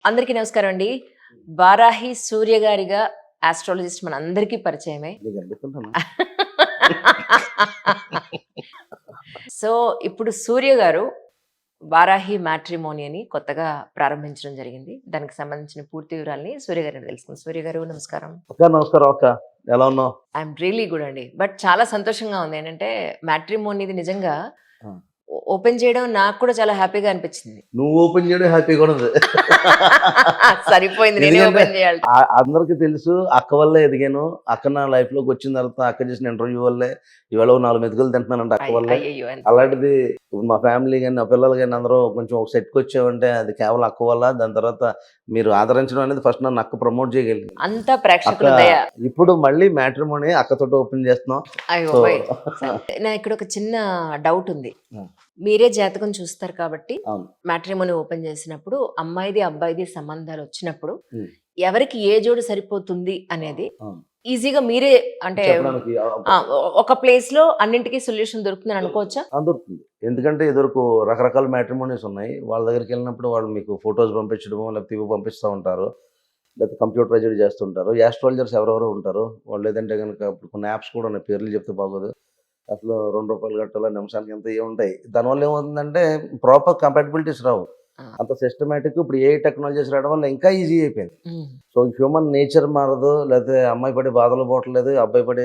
అందరికీ నమస్కారం అండి. వారాహి సూర్య గారిగా ఆస్ట్రాలజిస్ట్ మనందరికీ పరిచయమే. నీకు అనిపిస్తుంటానా? సో, ఇప్పుడు సూర్య గారు వారాహి మ్యాట్రిమోనీ అని కొత్తగా ప్రారంభించడం జరిగింది. దానికి సంబంధించిన పూర్తి వివరాల్ని సూర్య గారిని తెలుసుకుందాం. సూర్య గారు నమస్కారం. నమస్కారం అక్క. ఎలా ఉన్నావు? ఐఎమ్ రియలీ గుడ్ అండి. బట్ చాలా సంతోషంగా ఉంది. ఏంటంటే మ్యాట్రిమోనీది నిజంగా ఆ. ఓపెన్ చేయడం నాకు కూడా చాలా హ్యాపీగా అనిపించింది. నువ్వు ఓపెన్ చేయడం హ్యాపీగా ఉంది. సరిపోయింది, నేనే ఎందుకంటే ఓపెన్ చేయాలి. అందరికి తెలుసు అక్క వల్లే ఎదిగాను. అక్క నా లైఫ్ లోకి వచ్చిన తర్వాత అక్క చేసిన ఇంటర్వ్యూ వల్లే ఇవాళ 4 మెతుకులు తింటున్నానంటే అక్క వల్లే. అయ్యయ్యో! అలాంటిది ఇప్పుడు మా ఫ్యామిలీ కానీ నా పిల్లలు కానీ అందరూ కొంచెం ఒక సెట్కి వచ్చామంటే అది కేవలం అక్క వల్ల. దాని తర్వాత మీరు ఆదరించడం అనేది ఫస్ట్ నన్ను అక్క ప్రమోట్ చేయగలిగింది. అంతా ప్రేక్షకుల అక్క దయ. ఇప్పుడు మళ్ళీ మ్యాట్రిమోనీ అక్కతోటి ఓపెన్ చేస్తున్నాం. అయ్యో సో బాయ్. నా ఇక్కడ ఒక చిన్న డౌట్ ఉంది. ఆ. మీరే జాతకం చూస్తారు కాబట్టి అవును. మ్యాట్రిమోనీ ఓపెన్ చేసినప్పుడు అమ్మాయిది అబ్బాయిది సంబంధాలు వచ్చినప్పుడు ఉమ్. ఎవరికి ఏ జోడు సరిపోతుంది అనేది అవును. ఈజీగా మీరే అంటే చెప్పడానికి ఒక ప్లేస్ లో అన్నింటికీ సొల్యూషన్ దొరుకుతుందని అనుకోవచ్చా? దొరుకుతుంది. ఎందుకంటే ఎదురుకు రకరకాల మ్యాట్రిమోనీస్ ఉన్నాయి. వాళ్ళ దగ్గరికి వెళ్ళినప్పుడు వాళ్ళు మీకు ఫొటోస్ పంపించడమో లేకపోతే ఇవి పంపిస్తూ ఉంటారు. లేకపోతే కంప్యూటరైజ్డ్ చేస్తుంటారు. యాస్ట్రాలజర్స్ ఎవరెవరో ఉంటారు. వాళ్ళు లేదంటే కనుక ఇప్పుడు కొన్ని యాప్స్ కూడా ఉన్నాయి. పేర్లు చెప్తే బాగోదు. అసలు ₹2 కట్టాలా నిమిషానికి ఎంత ఏముంటాయి. దానివల్ల ఏమవుతుందంటే ప్రాపర్ కంపాటబిలిటీస్ రావు. ఆ. అంత సిస్టమేటిక్ ఇప్పుడు ఏ టెక్నాలజీస్ రావడం వల్ల ఇంకా ఈజీ అయిపోయింది. ఉమ్. సో హ్యూమన్ నేచర్ మారదు. లేకపోతే అమ్మాయి పడే బాధలు పోవట్లేదు, అబ్బాయి పడే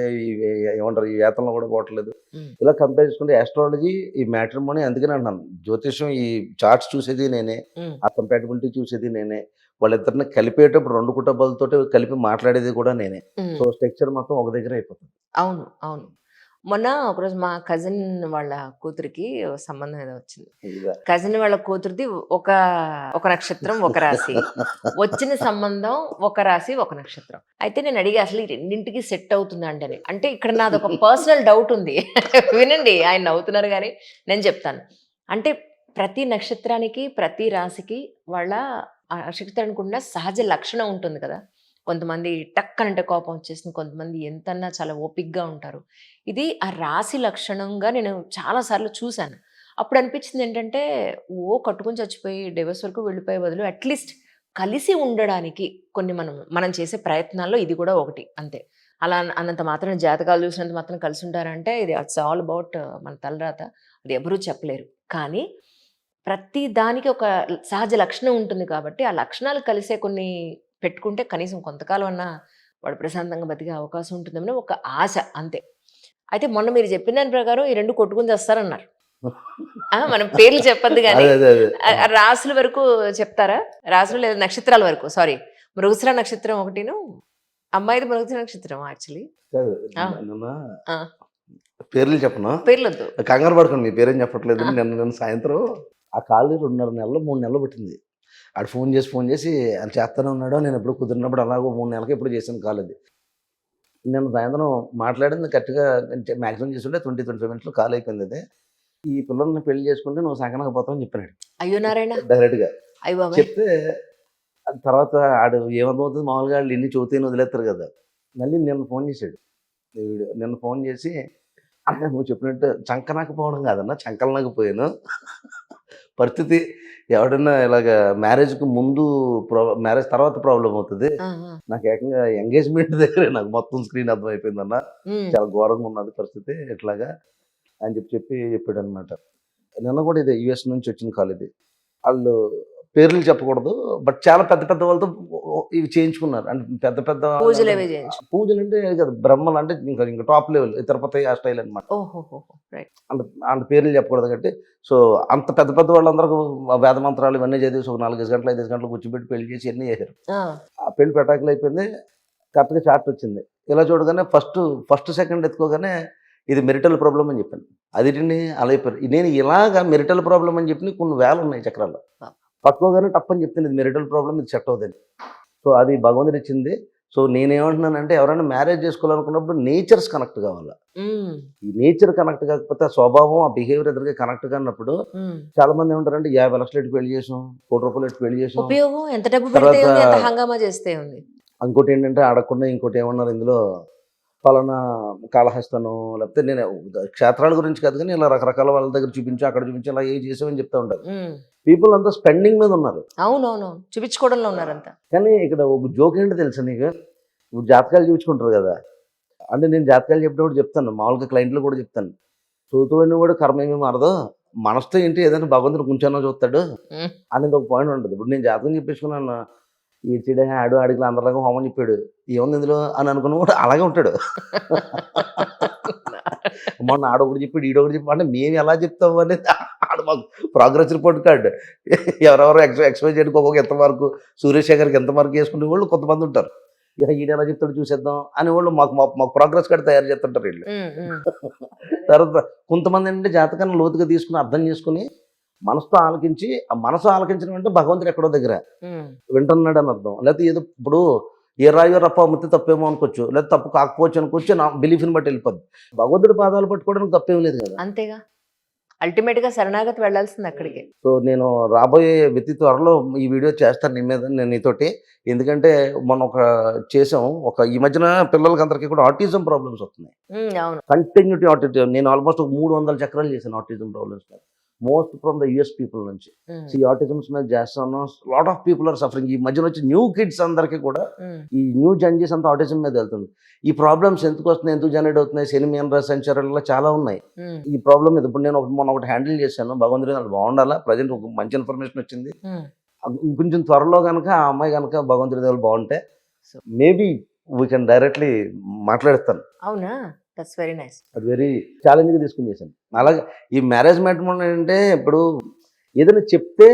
ఏమంటారు ఈ వేతనలు కూడా పోవట్లేదు. ఉమ్. ఇలా కంపేర్ చేసుకుంటే ఆస్ట్రాలజీ ఈ మ్యాట్రిమోనీ అందుకనే అంటున్నాను. జ్యోతిష్యం ఈ చార్ట్స్ చూసేది నేనే, ఉమ్. ఆ కంపాటబిలిటీ చూసేది నేనే, వాళ్ళిద్దరిని కలిపేటప్పుడు 2 కుటుంబాలతో కలిపి మాట్లాడేది కూడా నేనే. ఉమ్. సో స్ట్రక్చర్ మొత్తం ఒక దగ్గర అయిపోతుంది. అవును, అవును. మొన్న ఒకరోజు మా కజిన్ వాళ్ళ కూతురికి ఓ సంబంధం ఏదో వచ్చింది. ఇదా. కజిన్ వాళ్ళ కూతురిది ఒక ఒక నక్షత్రం ఒక రాశి, వచ్చిన సంబంధం ఒక రాశి ఒక నక్షత్రం. అయితే నేను అడిగా అసలు ఈ రెండింటికి సెట్ అవుతుందా అని. అంటే ఇక్కడ నాది ఒక పర్సనల్ డౌట్ ఉంది. వినండి, ఆయన నవ్వుతున్నారు కానీ నేను చెప్తాను. అంటే ప్రతి నక్షత్రానికి ప్రతి రాశికి వాళ్ళ ఆ నక్షత్రానికి ఉన్న సహజ లక్షణం ఉంటుంది కదా. కొంతమంది టక్కనంటే కోపం వచ్చేసింది, కొంతమంది ఎంతన్నా చాలా ఓపిక్గా ఉంటారు. ఇది ఆ రాశి లక్షణంగా నేను చాలాసార్లు చూశాను. అప్పుడు అనిపించింది ఏంటంటే, కట్టుకొని చచ్చిపోయి డివోర్స్ వరకు వెళ్ళిపోయే బదులు అట్లీస్ట్ కలిసి ఉండడానికి కొన్ని మనం చేసే ప్రయత్నాల్లో ఇది కూడా ఒకటి అంతే. అలా అన్నంత మాత్రం జాతకాలు చూసినంత మాత్రం కలిసి ఉంటారంటే ఇది ఇట్స్ ఆల్ అబౌట్ మన తలరాత. అది ఎవరూ చెప్పలేరు. కానీ ప్రతి దానికి ఒక సహజ లక్షణం ఉంటుంది కాబట్టి ఆ లక్షణాలు కలిసే కొన్ని పెట్టుకుంటే కనీసం కొంతకాలం అన్నా వాడు ప్రశాంతంగా బతికే అవకాశం ఉంటుందని ఒక ఆశ అంతే. అయితే మొన్న మీరు చెప్పిన దాని ప్రకారం ఈ 2 కొట్టుకుని చేస్తారన్నారు. మనం పేర్లు చెప్పొద్దు కానీ అదే అదే అదే. రాసుల వరకు చెప్తారా? రాసులు లేదా నక్షత్రాల వరకు? సారీ, మృగశిర నక్షత్రం ఒకటిను, అమ్మాయిది మృగశిర నక్షత్రం యాక్చువల్లీ. కాదు, ఆ. నిన్న ఆ, పేర్లు చెప్పను. పేర్లొద్దు. కంగారు పడుకోండి, మీ పేరేం చెప్పట్లేదు. నిన్న సాయంత్రం ఆ కాలు 2.5 నెలలు 3 నెలలు పట్టింది. ఆడు ఫోన్ చేసి అని చేస్తూనే ఉన్నాడు. నేను ఎప్పుడు కుదిరినప్పుడు అలాగో 3 నెలలకి ఎప్పుడు చేశాను కాల్ అది. నిన్న సాయంత్రం మాట్లాడింది కరెక్ట్గా మ్యాక్సిమం చేసుకుంటే 20-25 మినిట్స్లో కాల్ అయిపోయింది. అది ఈ పిల్లల్ని పెళ్లి చేసుకుంటే నువ్వు సంకనాకు పోతావని చెప్పినాడు అయ్యో నారాయణ, డైరెక్ట్గా. అయ్య బాబాయ్. చెప్తే తర్వాత ఆడు ఏమర్థమవుతుంది, మామూలుగా వాళ్ళు ఇన్ని చదువుతాయని వదిలేస్తారు కదా. మళ్ళీ నిన్న ఫోన్ చేశాడు. నిన్న ఫోన్ చేసి అన్న నువ్వు చెప్పినట్టు చంకనాకు పోవడం కాదన్నా చంకలనాకు పోయాను. పరిస్థితి ఎవడన్నా ఇలాగ మ్యారేజ్కి ముందు మ్యారేజ్ తర్వాత ప్రాబ్లం అవుతుంది. ఆ, ఆ. నాకు ఏకంగా ఎంగేజ్మెంట్ దగ్గరే నాకు మొత్తం స్క్రీన్ అర్థం అయిపోయిందన్న. ఉమ్. చాలా ఘోరంగా ఉన్నది పరిస్థితి ఇట్లాగా అని చెప్పాడు అనమాట. నిన్న కూడా ఇదే యుఎస్ నుంచి వచ్చిన కాల్ ఇది. వాళ్ళు పేర్లు చెప్పకూడదు, బట్ చాలా పెద్ద పెద్ద వాళ్ళతో ఇవి చేయించుకున్నారు. అంటే పెద్ద పూజలు అవే చేయించు. పూజలు అంటే కదా బ్రహ్మలు అంటే ఇంకా టాప్ లెవెల్ తిరుపతి ఆ స్టైల్ అనమాట. ఓహో, రైట్. అంత పేర్లు చెప్పకూడదు కాబట్టి. సో అంత పెద్ద పెద్ద వాళ్ళందరూ వేద మంత్రాలు ఇవన్నీ చదివేసి ఒక 4 గంటలు 5 గంటలు కూర్చోబెట్టి పెళ్లి చేసి అన్నీ చేశారు. ఆ పెళ్లి పెటాకులు అయిపోయింది. కరెక్ట్గా చార్ట్ వచ్చింది. ఇలా చూడగానే ఫస్ట్ సెకండ్ ఎత్తుకోగానే ఇది మెరిటల్ ప్రాబ్లం అని చెప్పాను. అదిటిని అలా అయిపోయారు. నేను ఇలాగా మెరిటల్ ప్రాబ్లం అని చెప్పి కొన్ని వేలు ఉన్నాయి చక్రాల్లో. పట్టుకోగానే టప్పని చెప్తాను ఇది మెరిటల్ ప్రాబ్లం, ఇది సెట్ అవుతుంది. సో అది భగవంతుడు ఇచ్చింది. సో నేనేమంటున్నానంటే ఎవరైనా మ్యారేజ్ చేసుకోవాలనుకున్నప్పుడు నేచర్స్ కనెక్ట్ కావాలి. ఈ నేచర్ కనెక్ట్ కాకపోతే ఆ స్వభావం ఆ బిహేవియర్ ఎదురుగా కనెక్ట్ కానప్పుడు చాలా మంది ఏమంటారంటే 50 లక్షలు ఎట్టి పెళ్లి చేసాం, ₹1,00,000 ఎట్టి పెళ్లి చేసాం, ఉపయోగం ఎంత డబ్బు పెడితే ఉంది, ఎంత హంగామా చేస్తే ఉంది. ఇంకోటి ఏంటంటే అడగకుండా ఇంకోటి ఏమన్నారు ఇందులో పలానా కాళహస్తను లేకపోతే నేను క్షేత్రాల గురించి కాదు కానీ ఇలా రకరకాల వాళ్ళ దగ్గర చూపించి అక్కడ చూపించి ఇలా ఏ చేసామని చెప్తా ఉంటారు. పీపుల్ అంతా స్పెండింగ్ మీద ఉన్నారు. అవునవును, చూపించుకోవడంలో ఉన్నారంతా. కానీ ఇక్కడ ఒక జోక్ ఏంటో తెలుసా నీకు? ఇప్పుడు జాతకాలు చూపించుకుంటారు కదా, అంటే నేను జాతకాలు చెప్పినప్పుడు చెప్తాను, మామూలుగా క్లయింట్లు కూడా చెప్తాను, చూతువని కూడా కర్మ ఏమీ మారదు, మనసుతో ఏంటి ఏదైనా భగవంతుడు కొంచెం చూస్తాడు అనేది ఒక పాయింట్ ఉంటుంది. ఇప్పుడు నేను జాతకం చెప్పించుకున్నాను, ఈడ్చిడే ఆడికి అందరిలాగా హోమం చెప్పాడు, ఏముంది ఇందులో అని అనుకున్న కూడా అలాగే ఉంటాడు. మొన్న ఆడొకటి చెప్పాడు ఈడొకటి చెప్పాడు అంటే మేము ఎలా చెప్తాము అనేది ఆడు మాకు ప్రోగ్రెస్ రిపోర్ట్ కార్డు. ఎవరెవరు ఎక్స్పెక్ట్ చేయడానికి ఒక్కొక్క ఎంత మార్కు, సురేష్ గారికి ఎంత మార్కు వేసుకునే వాళ్ళు కొంతమంది ఉంటారు. ఇక ఈడు ఎలా చెప్తాడు చూసేద్దాం అని వాళ్ళు మాకు ప్రోగ్రెస్ కార్డు తయారు చేస్తుంటారు వీళ్ళు. తర్వాత కొంతమంది ఏంటంటే జాతకాన్ని లోతుగా తీసుకుని అర్థం చేసుకుని మనసుతో ఆలకించి, ఆ మనసు ఆలకించడం అంటే భగవంతుడు ఎక్కడో దగ్గర వింటున్నాడు అని అర్థం. లేకపోతే ఏదో ఇప్పుడు ఏ రాయో రప్ప అమ్మితే తప్పేమో అనుకోవచ్చు, లేదా తప్పు కాకపోవచ్చు అనుకోవచ్చు, నా బిలీఫ్ని బట్టి వెళ్ళిపోద్ది. భగవంతుడి పాదాలు పట్టుకోవడానికి తప్పేం లేదు కదా. అంతేగా, అల్టిమేట్ గా శరణాగతి వెళ్లాల్సింది అక్కడికి. సో నేను రాబోయే వ్యక్తి త్వరలో ఈ వీడియో చేస్తాను నీ మీద, నేను నీతోటి. ఎందుకంటే మొన్న ఒక చేసాం, ఈ మధ్యన పిల్లలకి అందరికీ కూడా ఆటిజం ప్రాబ్లమ్స్ వస్తున్నాయి. అవును, కంటిన్యూటీ ఆటిజం. నేను ఆల్మోస్ట్ 300 చక్రాలు చేశాను ఆటిజం ప్రాబ్లమ్స్ మీద, most from the US people నుంచి. ఈ ఆటిజమ్స్ మీద చేస్తాను. Lot of people are suffering. ఈ మధ్యన వచ్చి న్యూ కిడ్స్ అందరికీ కూడా ఈ న్యూ జంజీస్ అంతా ఆటిజం మీద వెళ్తుంది. ఈ ప్రాబ్లమ్స్ ఎందుకు వస్తున్నాయి, ఎందుకు జనరేట్ అవుతున్నాయి, సెనిమియన్ సంచారాలు చాలా ఉన్నాయి ఈ ప్రాబ్లం మీద. ఇప్పుడు నేను మొన్న ఒకటి హ్యాండిల్ చేశాను, భగవంతుడి అది బాగుండాలా, ప్రజెంట్ ఒక మంచి ఇన్ఫర్మేషన్ వచ్చింది. కొంచెం త్వరలో కనుక ఆ అమ్మాయి కనుక భగవంతుడి దేవులు బాగుంటే మేబీ వీ కెన్ డైరెక్ట్లీ మాట్లాడతాను. అవునా, దట్స్ వెరీ నైస్. అది వెరీ ఛాలెంజ్గా తీసుకుని చేశాను. అలాగే ఈ మ్యారేజ్ మ్యాట్రిమోనీ అంటే ఇప్పుడు ఏదైనా చెప్తే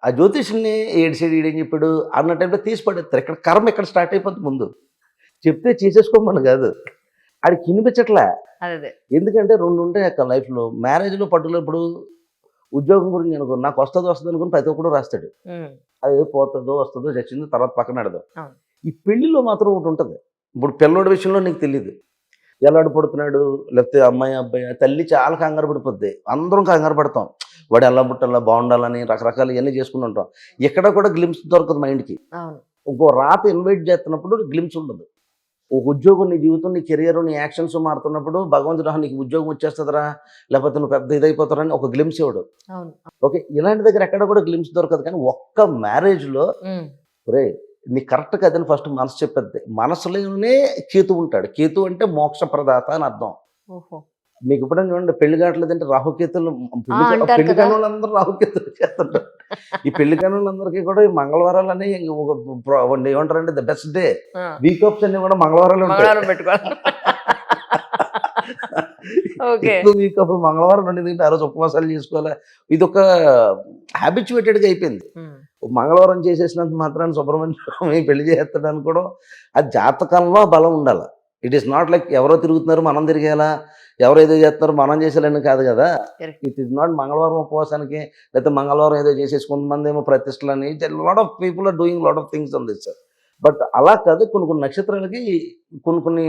ఆ జ్యోతిష్యుల్ని ఏడిసేడు ఈడేం చెప్పాడు అన్న టైంలో తీసి పడేస్తారు. ఇక్కడ కర్మ ఇక్కడ స్టార్ట్ అయిపోతుంది. ముందు చెప్తే చేసేసుకోమని కాదు, ఆడికి వినిపించట్లే. ఎందుకంటే 2 ఉంటాయి అక్కడ లైఫ్లో. మ్యారేజ్లో పర్టికులర్ ఇప్పుడు ఉద్యోగం గురించి అనుకో, నాకు వస్తుంది అనుకుని ప్రతి ఒక్కడు రాస్తాడు, అది పోతుందో వస్తుందో చచ్చిందో తర్వాత పక్కన పెడదాం. ఈ పెళ్లిలో మాత్రం ఒకటి ఉంటుంది. ఇప్పుడు పిల్లోడి విషయంలో నీకు తెలియదు, ఎలాడు పడుతున్నాడు, లేకపోతే అమ్మాయి అబ్బాయి, తల్లి చాలా కంగారు పడిపోద్ది, అందరం కంగారు పడతాం, వాడు ఎలా పుట్టాలా బాగుండాలని రకరకాలు ఇవన్నీ చేసుకుని ఉంటాం. ఎక్కడ కూడా గ్లిమ్స్ దొరకదు మైండ్కి. ఇంకో రాత ఇన్వైట్ చేస్తున్నప్పుడు గ్లిమ్స్ ఉండదు. ఒక ఉద్యోగం, నీ జీవితం, నీ కెరియర్, నీ యాక్షన్స్ మారుతున్నప్పుడు భగవంతుడు నీకు ఉద్యోగం వచ్చేస్తుందిరా, లేకపోతే నువ్వు పెద్ద ఇదైపోతారా అని ఒక గ్లిమ్స్ ఇవ్వడు. ఓకే, ఇలాంటి దగ్గర ఎక్కడ కూడా గ్లిమ్స్ దొరకదు. కానీ ఒక్క మ్యారేజ్లో రే నీ కరెక్ట్ కదని ఫస్ట్ మనసు చెప్పద్ది. మనసులోనే కేతు ఉంటాడు. కేతు అంటే మోక్ష ప్రదాత అని అర్థం. మీకు ఇప్పుడు చూడండి, పెళ్లి కావట్లేదంటే రాహుకేతులు, పెళ్లి కాని వాళ్ళందరూ రాహుకేతులు చేస్తుంటారు. ఈ పెళ్లి కాని వాళ్ళందరికీ కూడా ఈ మంగళవారాలు అని ఏమంటారంటే the best day, week offs అన్ని కూడా మంగళవారాలు వీక్ ఆఫ్ మంగళవారం నుండి ఆ రోజు ఉపవాసాలు చేసుకోవాలి. ఇది ఒక హ్యాబిచువేటెడ్గా అయిపోయింది. మంగళవారం చేసేసినంత మాత్రాన్ని సుబ్రహ్మణ్యం పెళ్లి చేస్తాడని కూడా అది జాతకంలో బలం ఉండాలి. ఇట్ ఈస్ నాట్ లైక్ ఎవరో తిరుగుతున్నారు మనం తిరిగేలా, ఎవరో ఏదో చేస్తున్నారు మనం చేసేయాలని కాదు కదా. ఇట్ ఈస్ నాట్ మంగళవారం ఉపవాసానికి, లేకపోతే మంగళవారం ఏదో చేసేసి కొంతమంది ఏమో ప్రతిష్టలని, lot of people are doing lot of things on this. But అలా కాదు, కొన్ని నక్షత్రాలకి కొన్ని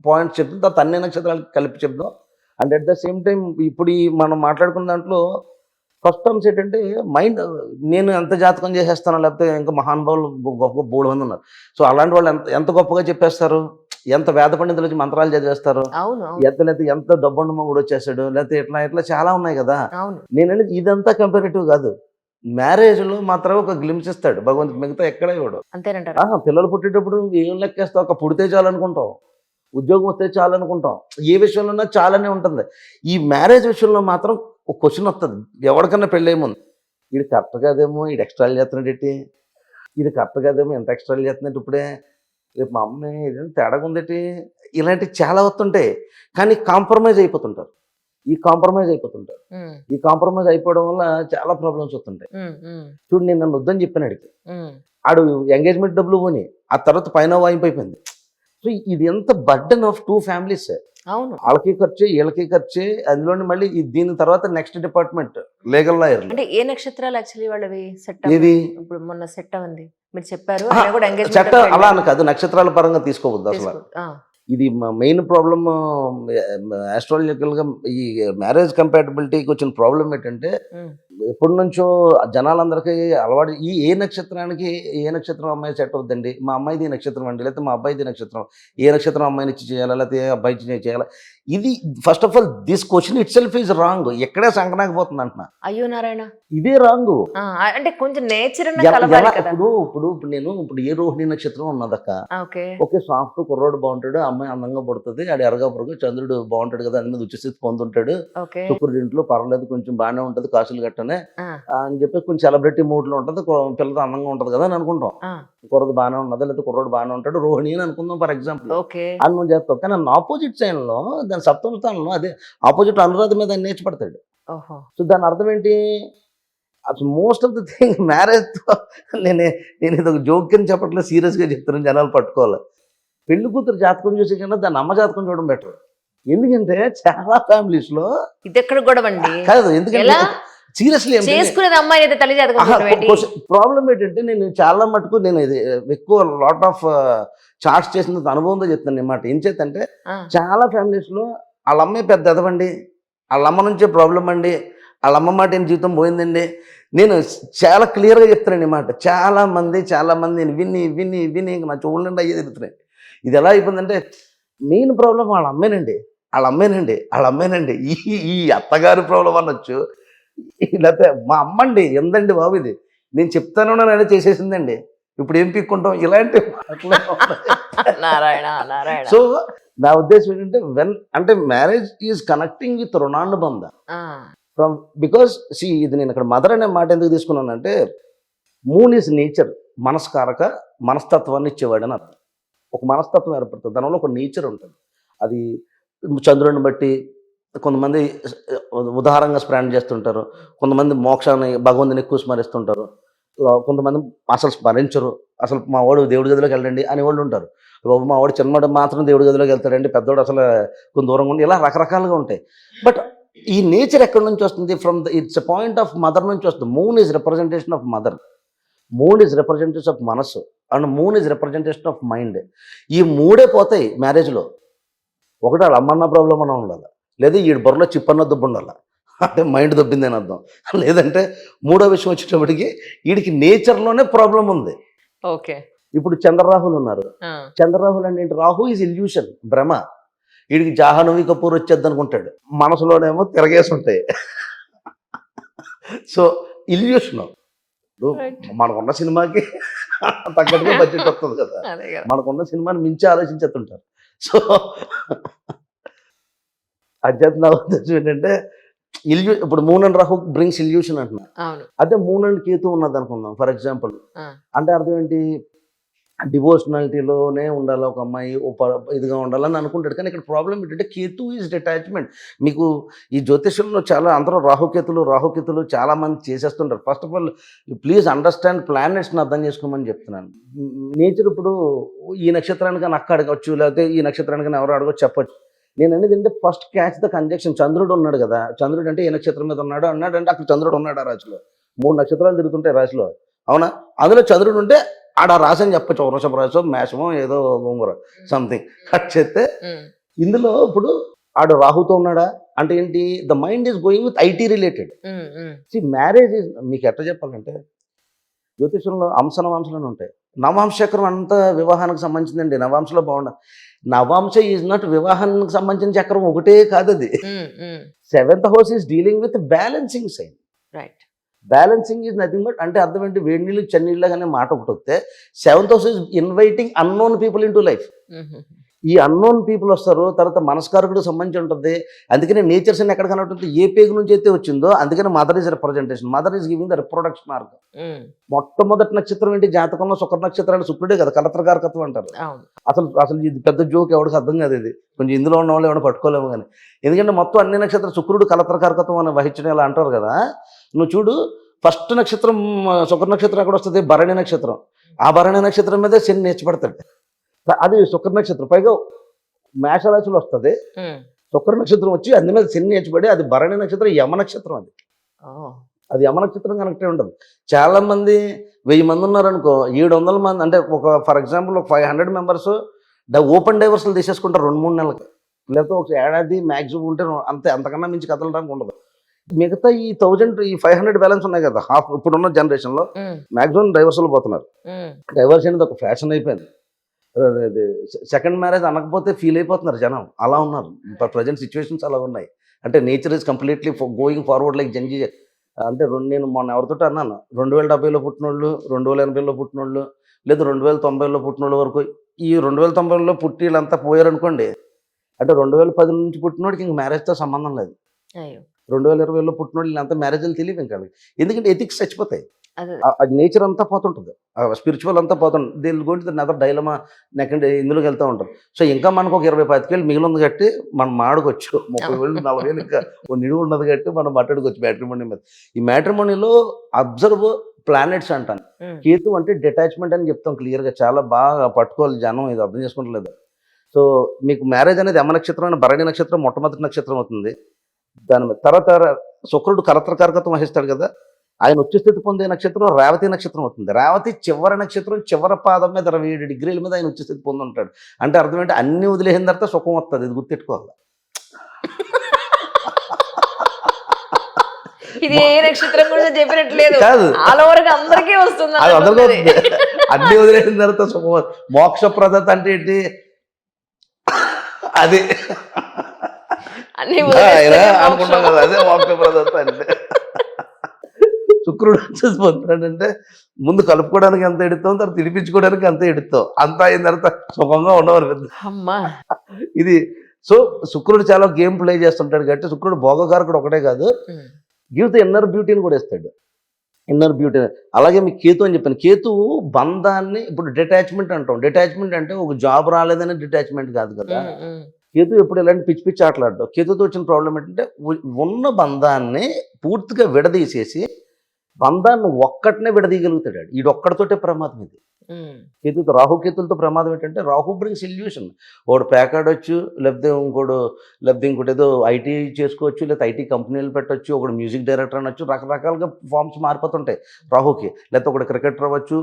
పాయింట్స్ చెప్తాం, తర్వాత అన్ని నక్షత్రాలకి కలిపి చెప్దాం. And at the same time ఇప్పుడు మనం మాట్లాడుకున్న దాంట్లో ఫస్ట్ టర్మ్స్ ఏంటంటే మైండ్, నేను ఎంత జాతకం చేసేస్తానో, లేకపోతే ఇంకా మహానుభావులు గొప్ప బోడు మంది ఉన్నారు. సో అలాంటి వాళ్ళు ఎంత గొప్పగా చెప్పేస్తారు, ఎంత వేద పండితులు వచ్చి మంత్రాలు చదివేస్తారు, ఎంత డబ్బుండ కూడా వచ్చేసాడు, లేకపోతే ఇట్లా చాలా ఉన్నాయి కదా. నేనంటే ఇదంతా కంపారిటివ్ కాదు. మ్యారేజ్లో మాత్రం ఒక గ్లిమ్స్ ఇస్తాడు భగవంతుడు, మిగతా ఎక్కడ ఇవ్వడు. పిల్లలు పుట్టేటప్పుడు ఏం లెక్కేస్తావు, ఒక పుడితే చాలనుకుంటాం, ఉద్యోగం వస్తే చాలనుకుంటాం, ఏ విషయంలో చాలానే ఉంటుంది. ఈ మ్యారేజ్ విషయంలో మాత్రం ఒక క్వశ్చన్ వస్తుంది ఎవరికన్నా పెళ్ళేముంది, ఇది కరెక్ట్ కాదేమో, ఇది ఎక్స్ట్రాలు చేస్తున్నట్టు, ఇది కరెక్ట్ కాదేమో, ఎంత ఎక్స్ట్రాలు చేస్తున్నట్టు, ఇప్పుడే రేపు మా అమ్మని ఏదైనా తేడాగా ఉందటి, ఇలాంటివి చాలా వస్తుంటాయి. కానీ కాంప్రమైజ్ అయిపోతుంటారు. ఈ కాంప్రమైజ్ అయిపోవడం వల్ల చాలా ప్రాబ్లమ్స్ వస్తుంటాయి. చూడు, నేను నన్ను వద్దని చెప్పాను అడిగి, ఆడు ఎంగేజ్మెంట్ డబ్బులు పోని, ఆ తర్వాత పైన వాయింపైపోయింది. సో ఇది ఎంత బర్డెన్ ఆఫ్ 2 ఫ్యామిలీస్. వాళ్ళకి ఖర్చే, వీళ్ళకి ఖర్చే, అందులోని మళ్ళీ దీని తర్వాత నెక్స్ట్ డిపార్ట్మెంట్ లీగల్ లాయర్. అంటే ఏ నక్షత్రాలు యాక్చువల్లీ వాళ్ళవి సెట్ ఇది ఇప్పుడు మొన్న సెట్ అవ్వండి మీరు చెప్పారు, చట్టం అలా కాదు, నక్షత్రాల పరంగా తీసుకోవద్దు అసలు. ఇది మెయిన్ ప్రాబ్లమ్ ఆస్ట్రాలజికల్ గా ఈ మ్యారేజ్ కంపాటబిలిటీకి వచ్చిన ప్రాబ్లం ఏంటంటే ఎప్పటి నుంచో జనాలందరికీ అలవాటు ఏ నక్షత్రానికి ఏ నక్షత్రం అమ్మాయి సెట్ అవుద్దండి, మా అమ్మాయిది ఈ నక్షత్రం అండి, లేకపోతే మా అబ్బాయిది ఈ నక్షత్రం, ఏ నక్షత్రం అమ్మాయిని ఇచ్చి చేయాలా లేకపోతే ఏ అబ్బాయి ఇచ్చి చేయాలా, ఇది first of all this question it self is wrong. ఎక్కడే సంకనాకపోతుంది అంటున్నా, అయ్యో నారాయణ. ఇదే రాంగ్. అంటే కొంచెం నేచర్ కలవాలి కదా. ఇప్పుడు నేను ఏ రోహిణి నక్షత్రం ఉన్నదక్క, ఓకే ఓకే సాఫ్ట్ కుర్రోడు బాగుంటాడు, అమ్మాయి అందంగా పడుతుంది, ఆడి ఎరగా పొరుగు చంద్రుడు బాగుంటాడు కదా, అని మీద ఉచ్చస్థితి పొందుంటాడు, ఓకే శుక్రుడి ఇంట్లో పర్లేదు కొంచెం బాగానే ఉంటది, కాసులు గట్టనే అని చెప్పి కొంచెం సెలబ్రిటీ మూడ్ లో ఉంటది, పిల్లతో అందంగా ఉంటది కదా అని అనుకుంటాం. కుర్రది బాగానే ఉన్నది లేదా కుర్రోడు బాగానే ఉంటాడు రోహిణి అని అనుకుందాం ఫర్ ఎగ్జాంపుల్, అని నువ్వు చేస్తావు. కానీ ఆపోజిట్ సైడ్ లో దాని సప్తమ స్థానంలో అదే ఆపోజిట్ అనురాధ మీద నేర్చిపడతాడు. సో దాని అర్థం ఏంటి, అసలు మోస్ట్ ఆఫ్ ది థింగ్ మ్యారేజ్తో నేను ఇది ఒక జోక్ అని చెప్పట్లేదు, సీరియస్గా చెప్తున్నాను, జనాలు పట్టుకోవాలి. పెళ్లి కూతురు జాతకం చూసే కన్నా దాని అమ్మ జాతకం చూడడం బెటర్. ఎందుకంటే చాలా ఫ్యామిలీస్ లో ఇది ఎక్కడ గొడవండి కాదు, ఎందుకంటే సీరియస్లీ చేసుకునేది అమ్మాయి అయితే తల్లి జాతకం. ప్రాబ్లం ఏంటంటే నేను చాలా మటుకు నేను ఇది ఎక్కువ లాట్ ఆఫ్ చార్ట్స్ చేసిన అనుభవంతో చెప్తాను అన్నమాట. ఏం చేద్దంటే చాలా ఫ్యామిలీస్ లో వాళ్ళ అమ్మాయి పెద్ద ఎదవండి, వాళ్ళ అమ్మ నుంచే ప్రాబ్లం అండి, వాళ్ళ అమ్మ మాట ఏం జీవితం పోయిందండి. నేను చాలా క్లియర్గా చెప్తాను అన్నమాట. చాలా మంది విని విని విని నా చెవుల నిండా అయ్యే తిరుగుతున్నాయి. ఇది ఎలా అయిపోయిందంటే మెయిన్ ప్రాబ్లం వాళ్ళ అమ్మేనండి ఈ అత్తగారి ప్రాబ్లం అనొచ్చు, లేకపోతే మా అమ్మండి ఎందండి బాబు ఇది నేను చెప్తాను అనేది చేసేసిందండి, ఇప్పుడు ఏం పీక్కుంటాం ఇలాంటి. సో నా ఉద్దేశం ఏంటంటే అంటే మ్యారేజ్ ఈజ్ కనెక్టింగ్ విత్ రుణానుబంధ ఫ్రమ్ బికాస్ ఇది నేను ఇక్కడ మదర్ అనే మాట ఎందుకు తీసుకున్నానంటే మూన్ ఈజ్ నేచర్, మనస్కారక మనస్తత్వాన్ని ఇచ్చేవాడు అని అర్థం. ఒక మనస్తత్వం ఏర్పడుతుంది, దానివల్ల ఒక నేచర్ ఉంటుంది. అది చంద్రుడిని బట్టి కొంతమంది ఉదారంగా స్ప్రాండ్ చేస్తుంటారు, కొంతమంది మోక్షాన్ని భగవంతుని ఎక్కువ స్మరిస్తుంటారు, కొంతమంది అసలు స్మరించరు, అసలు మా వాడు దేవుడి గదిలోకి వెళ్ళండి అని వాళ్ళు ఉంటారు, మా వాడు చిన్నవాడు మాత్రం దేవుడి గదిలోకి వెళ్తాడండి, పెద్దవాడు అసలు కొంత దూరంగా ఉండి, ఇలా రకరకాలుగా ఉంటాయి. బట్ ఈ నేచర్ ఎక్కడి నుంచి వస్తుంది, from its point of mother నుంచి వస్తుంది. Moon is representation of mother, moon is representation of మనస్సు, and moon is representation of mind. ఈ మూడే పోతాయి మ్యారేజ్లో. ఒకటి వాళ్ళ అమ్మన్న ప్రాబ్లం అన్న ఉండాలి, లేదా ఈ బుర్రలో చిప్పన్న దుబ్బు ఉండాలి, అంటే మైండ్ దొబ్బిందని అర్థం. లేదంటే మూడో విషయం వచ్చేటప్పటికి వీడికి నేచర్లోనే ప్రాబ్లం ఉంది. ఓకే ఇప్పుడు చంద్రరాహులు ఉన్నారు, చంద్రరాహులు అంటే ఏంటి, రాహు ఈజ్ ఇల్యూషన్, భ్రమ. వీడికి జాహ్నవి కపూర్ వచ్చేద్ది అనుకుంటాడు, మనసులోనేమో తిరగేసి ఉంటాయి. So illusion. మనకున్న సినిమాకి తగ్గట్టుగా బడ్జెట్ వస్తుంది కదా, మనకున్న సినిమాని మించి ఆలోచించేస్తుంటారు. సో అధ్యాత్మ ఉద్దేశం ఏంటంటే ఇప్పుడు moon and Rahu brings illusion అంటున్నా. అదే మూన్ అండ్ కేతు ఉన్నది అనుకుందాం ఫర్ ఎగ్జాంపుల్, అంటే అర్థం ఏంటి, డివోషనాలిటీలోనే ఉండాలి ఒక అమ్మాయి, ఇదిగా ఉండాలని అనుకుంటాడు. కానీ ఇక్కడ ప్రాబ్లం ఏంటంటే కేతు ఈజ్ డిటాచ్మెంట్. మీకు ఈ జ్యోతిష్యంలో చాలా అందరూ రాహుకేతులు చాలా మంది చేసేస్తుంటారు. First of all please understand ప్లానెట్స్ని అర్థం చేసుకోమని చెప్తున్నాను. నేచర్ ఇప్పుడు ఈ నక్షత్రానికి అక్క అడగవచ్చు, లేకపోతే ఈ నక్షత్రానికి ఎవరు అడగవచ్చు చెప్పచ్చు. నేను అనేది అంటే ఫస్ట్ క్యాచ్ ద కంజక్షన్. చంద్రుడు ఉన్నాడు కదా, చంద్రుడు అంటే ఏ నక్షత్రం మీద ఉన్నాడు అంటే అక్కడ చంద్రుడు ఉన్నాడు ఆ రాశిలో. 3 నక్షత్రాలు తిరుగుతుంటాయి రాశిలో, అవునా? అందులో చంద్రుడు ఉంటే ఆడ రాశి అని చెప్పచ్చు, వృషభ రాశో మేషమో ఏదో గోంగూర సంథింగ్ కట్ చేస్తే. ఇందులో ఇప్పుడు ఆడు రాహుతో ఉన్నాడా అంటే ఏంటి, the mind is going with IT related. Marriage is మీకు ఎట్లా చెప్పాలంటే జ్యోతిషంలో అంశనవాంశలు ఉంటాయి. నవాంశ చక్రం అంతా వివాహానికి సంబంధించిందండి. నవాంశలో బాగుండదు. నవాంశ ఈజ్ నాట్ వివాహానికి సంబంధించిన చక్రం ఒకటే కాదు, అది 7th house is dealing with balancing sign. Right, balancing is nothing but అంటే అర్థం ఏంటి, వేడి నీళ్ళు చన్నీళ్ళగానే మాట ఒకటి వస్తే 7th house is inviting unknown people in to life. ఈ అన్నోన్ పీపుల్ వస్తారు, తర్వాత మనస్కారకుడు సంబంధించి ఉంటుంది. అందుకనే నేచర్స్ అని ఎక్కడ కనబడుతుంది, ఏ పేగు నుంచి అయితే వచ్చిందో, అందుకని mother is representation. Mother is giving the reproduction మార్గం. మొట్టమొదటి నక్షత్రం ఏంటి, జాతకంలో శుక్ర నక్షత్రాలు శుక్రుడే కదా, కలత్రకారకత్వం అంటారు. అసలు ఇది పెద్ద జోక్, ఎవరికి అర్థం కాదు ఇది, కొంచెం ఇందులో ఉన్న వాళ్ళు ఎవరైనా పట్టుకోలేము. కానీ ఎందుకంటే మొత్తం అన్ని నక్షత్రం శుక్రుడు కలత్రకారకత్వం అని వహించడం ఇలా అంటారు కదా. నువ్వు చూడు, ఫస్ట్ నక్షత్రం శుక్ర నక్షత్రం ఎక్కడ వస్తుంది, భరణి నక్షత్రం. ఆ భరణి నక్షత్రం మీదే శని నేర్చిపడతాడు. అది శుక్ర నక్షత్రం, పైగా మేషరాశిలో వస్తుంది. శుక్ర నక్షత్రం వచ్చి అందు మీద శని నేర్చిపడి, అది భరణి నక్షత్రం, యమ నక్షత్రం. అది యమ నక్షత్రం కనెక్టే ఉంటుంది. చాలా మంది 1000 మంది ఉన్నారనుకో, 700 మంది అంటే ఒక ఫర్ ఎగ్జాంపుల్ ఒక 500 మెంబర్స్ ఓపెన్ డైవర్స్లు తీసేసుకుంటారు 2-3 నెలలకి, లేకపోతే ఒక ఏడాది మ్యాక్సిమం ఉంటే అంతే, అంతకన్నా మించి కదలడానికి ఉండదు. మిగతా ఈ 1000 ఈ 500 బ్యాలెన్స్ ఉన్నాయి కదా, హాఫ్ ఇప్పుడున్న జనరేషన్లో మాక్సిమం డైవర్స్లో పోతున్నారు. డైవర్స్ అనేది ఒక ఫ్యాషన్ అయిపోయింది. సెకండ్ మ్యారేజ్ అనకపోతే ఫీల్ అయిపోతున్నారు జనం, అలా ఉన్నారు. ప్రజెంట్ సిచ్యువేషన్స్ అలా ఉన్నాయి. అంటే nature is completely going forward like జంజీ. అంటే నేను మొన్న ఎవరితో అన్నాను, 2070లో పుట్టినోళ్ళు, 2080లో పుట్టినోళ్ళు, లేదు 2090లో పుట్టినోళ్ళ వరకు, ఈ 2090లో పుట్టి వీళ్ళంతా పోయారనుకోండి, అంటే 2010 నుంచి పుట్టినోడికి ఇంక మ్యారేజ్తో సంబంధం లేదు. 2020లో పుట్టినోళ్ళు వీళ్ళంతా మ్యారేజ్లు తెలియదు ఇంకా. ఎందుకంటే ఎథిక్స్ చచ్చిపోతాయి, నేచర్ అంతా పోతుంటుంది, స్పిరిచువల్ అంతా పోతుంది. దీని గురించి నెదర్ డైలమా నెక్కండి ఇందులోకి వెళ్తూ ఉంటారు. సో ఇంకా మనకు ఒక 20-25 మిగిలి ఉంది కట్టి మనం మాడుకోవచ్చు, 30,000 40,000 ఇంకా నిడువు ఉన్నది కట్టి మనం మాట్లాడుకోవచ్చు మ్యాట్రిమోనీ మీద. ఈ మ్యాట్రిమోనీలో అబ్జర్వ్ ప్లానెట్స్ అంటాను. కేతు అంటే డిటాచ్మెంట్ అని చెప్తాం క్లియర్గా, చాలా బాగా పట్టుకోవాలి జనం, ఇది అర్థం చేసుకుంటలేదు. సో మీకు మ్యారేజ్ అనేది యమ నక్షత్రం అని భరణి నక్షత్రం మొట్టమొదటి నక్షత్రం అవుతుంది. దాని మీద తర్వాత శుక్రుడు కరత్రకారకత్వం వహిస్తాడు కదా, ఆయన ఉచ్చ స్థితి పొందే నక్షత్రం రేవతి నక్షత్రం అవుతుంది. రేవతి చివరి నక్షత్రం, చివరి పాదం మీద 27 డిగ్రీల మీద ఆయన ఉచ్చ స్థితి పొంది ఉంటాడు. అంటే అర్థం ఏంటి, అన్ని వదిలేసిన తర్వాత సుఖం వస్తుంది, ఇది గుర్తెట్టుకోవాలి. ఇది ఏ నక్షత్రం కూడా చెప్పినట్లేదు, కాదు, ఆల్ ఓవర్ గా అందరికీ వస్తుంది. అన్ని వదిలేసిన తర్వాత సుఖం. మోక్ష ప్రదత అంటే ఏంటి, అది అనుకుంటాం కదా, అదే మోక్ష ప్రదత అంటే. శుక్రుడు వచ్చేసి పోతున్నాడంటే ముందు కలుపుకోవడానికి ఎంత ఎడుతాం, తర్వాత తినిపించుకోవడానికి అంత ఎడుతాం, అంతా అయిన తర్వాత సుఖంగా ఉండవాలి. ఇది సో శుక్రుడు చాలా గేమ్ ప్లే చేస్తుంటాడు కాబట్టి, శుక్రుడు భోగకారకుడు ఒకటే కాదు, గివ్ ద ఇన్నర్ బ్యూటీని కూడా ఇస్తాడు. Inner beauty. అలాగే మీకు కేతు అని చెప్పాను, కేతు బంధాన్ని, ఇప్పుడు డిటాచ్మెంట్ అంటాం. డిటాచ్మెంట్ అంటే ఒక జాబ్ రాలేదని డిటాచ్మెంట్ కాదు కదా. కేతు ఎప్పుడు ఇలాంటి పిచ్చి పిచ్చి ఆటలాడడం. కేతుతో వచ్చిన ప్రాబ్లం ఏంటంటే ఉన్న బంధాన్ని పూర్తిగా విడదీసేసి బంధాన్ని ఒక్కటినే విడదీయగలుగుతాడు. వీడొక్కడితోటే ప్రమాదం. ఇది కేతుతో, రాహుకేతులతో ప్రమాదం ఏంటంటే, రాహు బ్రింగ్స్ ఇల్యూషన్. ఒకడు ప్యాకాడొచ్చు, లేకపోతే ఇంకోటి ఏదో ఐటీ చేసుకోవచ్చు, లేకపోతే ఐటీ కంపెనీలు పెట్టవచ్చు, ఒకడు మ్యూజిక్ డైరెక్టర్ అనొచ్చు, రకరకాలుగా ఫార్మ్స్ మారిపోతుంటాయి రాహుకి. లేకపోతే ఒకటి క్రికెటర్ అవ్వచ్చు,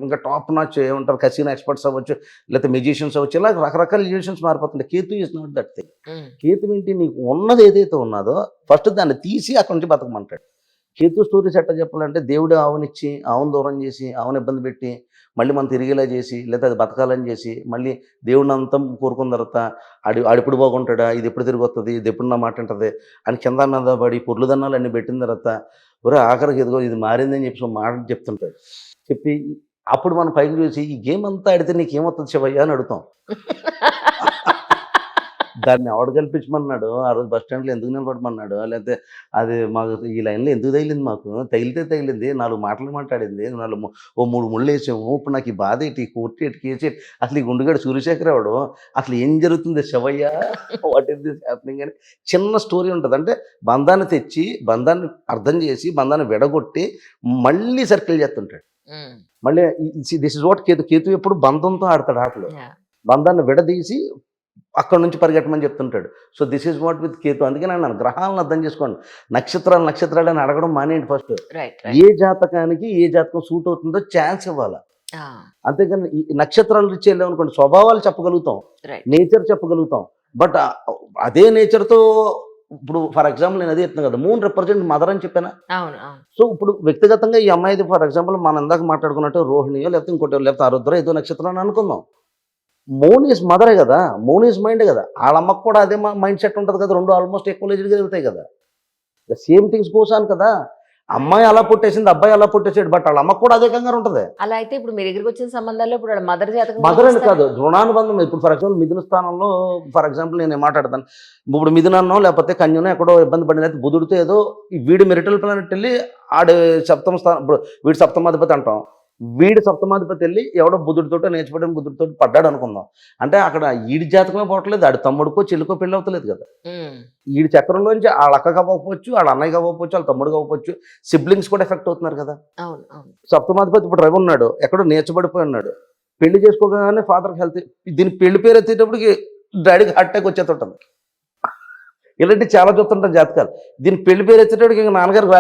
ఇంకా టాప్ నాచ్ ఏమంటారు కసినో ఎక్స్పర్ట్స్ అవ్వచ్చు, లేకపోతే మ్యూజిషియన్స్ అవ్వచ్చు, ఇలా రకరకాల ఇల్యూషన్స్ మారిపోతుంటాయి. Ketu is not that thing. Ketu ఏంటి, నీకు ఉన్నది ఏదైతే ఉన్నదో ఫస్ట్ దాన్ని తీసి అక్కడి నుంచి బతకమంటాడు. కేతు స్టోరీస్ ఎట్లా చెప్పాలంటే, దేవుడు ఆవునిచ్చి, ఆవును దూరం చేసి, ఆవును ఇబ్బంది పెట్టి, మళ్ళీ మనం తిరిగేలా చేసి, లేదా అది బతకాలని చేసి, మళ్ళీ దేవుడిని అంతం కోరుకున్న తర్వాత ఆడిప్పుడు బాగుంటాడా, ఇది ఎప్పుడు తిరిగి వస్తుంది, ఇది ఎప్పుడు నా మాట ఉంటుంది అని కింద మీద పడి పొర్లు దన్నాలు అన్ని పెట్టిన తర్వాత, ఒరే ఆఖరికి ఎదుగో ఇది మారిందని చెప్పి మాట చెప్తుంటాడు. చెప్పి అప్పుడు మనం పైకి చూసి, ఈ గేమ్ అంతా ఆడితే నీకేమవుతుంది శివయ్య అని అడుగుతాం. దాన్ని ఎవడు కల్పించమన్నాడు, ఆ రోజు బస్ స్టాండ్లో ఎందుకు నిలబడమన్నాడు, లేకపోతే అది మాకు ఈ లైన్లో ఎందుకు తగిలింది, మాకు తగిలింది, 4 మాటలు మాట్లాడింది, 3 ముళ్ళు వేసాము, ఇప్పుడు నాకు ఈ బాధ ఏంటి, కోర్టు ఏంటి, కేసు ఏంటి, అసలు ఈ గుండుగాడు సూర్యశేఖర్ ఎవడు, అసలు ఏం జరుగుతుంది Shivayya, what is this happening అని చిన్న స్టోరీ ఉంటుంది. అంటే బంధాన్ని తెచ్చి, బంధాన్ని అర్థం చేసి, బంధాన్ని విడగొట్టి మళ్ళీ సర్కిల్ చేస్తుంటాడు. మళ్ళీ దిస్ ఇస్ వాట్ కేతు ఎప్పుడు బంధంతో ఆడతాడు ఆటలు. బంధాన్ని విడదీసి అక్కడ నుంచి పరిగెట్టమని చెప్తుంటాడు. So this is what with Ketu. అందుకే నేను గ్రహాలను అర్థం చేసుకోండి, నక్షత్రాలు అని అడగడం మానేయండి. ఫస్ట్ ఏ జాతకం సూట్ అవుతుందో ఛాన్స్ ఇవ్వాలి. అంతేకాని ఈ నక్షత్రాలు రీచ్ వెళ్ళామనుకోండి, స్వభావాలు చెప్పగలుగుతాం, నేచర్ చెప్పగలుగుతాం, బట్ అదే నేచర్తో ఇప్పుడు ఫర్ ఎగ్జాంపుల్ నేను అదే చెప్తున్నాను కదా, మూన్ రిప్రజెంట్ మదర్ అని చెప్పానా. సో ఇప్పుడు వ్యక్తిగతంగా ఈ అమ్మాయిది ఫర్ ఎగ్జాంపుల్ మనం ఇందాక మాట్లాడుకున్నట్టు రోహిణియో లేకపోతే ఇంకోటి లేకపోతే ఆరుద్ర ఏదో నక్షత్రం అని అనుకుందాం. మూన్ ఈజ్ మదరే కదా, మూన్ ఈజ్ మైండ్ కదా, వాళ్ళ అమ్మకు కూడా అదే మైండ్ సెట్ ఉంటుంది కదా, రెండు ఆల్మోస్ట్ ఈక్వలైజ్డ్గా జరుగుతాయి కదా, the same things goes on కదా. అమ్మాయి అలా పుట్టేసింది, అబ్బాయి అలా పుట్టేసాడు, బట్ వాళ్ళ అమ్మకు కూడా అదే కంగారు ఉంటుంది. అలా అయితే ఇప్పుడు మీ దగ్గరికి వచ్చిన సంబంధాల్లో ఇప్పుడు మదర్ అని కాదు, రుణానుబంధం. ఇప్పుడు ఫర్ ఎగ్జాంపుల్ మిథున స్థానంలో ఫర్ ఎగ్జాంపుల్ నేను మాట్లాడతాను, ఇప్పుడు మిథునన్నో లేకపోతే కన్యనో ఎక్కడో ఇబ్బంది పడిన, లేకపోతే బుధుడితో ఏదో వీడి మెరిటల్ ప్లానెట్ వెళ్ళి ఆడు సప్తమ స్థానం, ఇప్పుడు వీడి సప్తమాధిపతి అంటాం, వీడి సప్తమాధిపతి వెళ్ళి ఎవడో బుద్ధుడితో నేర్చుకోవడం బుద్ధుడితో పడ్డాడు అనుకుందాం. అంటే అక్కడ ఈడి జాతకమే పోవట్లేదు, ఆడు తమ్ముడికో చెల్లికో పెళ్ళి అవుతలేదు కదా. ఈడి చక్రంలోంచి వాళ్ళ అక్కగా అవ్వకపోవచ్చు, వాళ్ళ అన్నయ్యగా అవ్వకపోవచ్చు, వాళ్ళ తమ్ముడుగా అవ్వకపోవచ్చు, సిబ్లింగ్స్ కూడా ఎఫెక్ట్ అవుతున్నారు కదా. సప్తమాధిపతి ఇప్పుడు రవి ఉన్నాడు, ఎక్కడో నేర్చబడిపోయి ఉన్నాడు, పెళ్లి చేసుకోగానే ఫాదర్కి హెల్త్, దీని పెళ్లి పేరు ఎత్తేటప్పటికి డాడీకి హార్ట్ అటాక్ వచ్చేస్తుంటుంది. ఇలాంటి చాలా చూస్తుంటాం జాతకాలు. దీని పెళ్లి పేరు ఎత్తేటప్పటికి ఇంకా నాన్నగారికి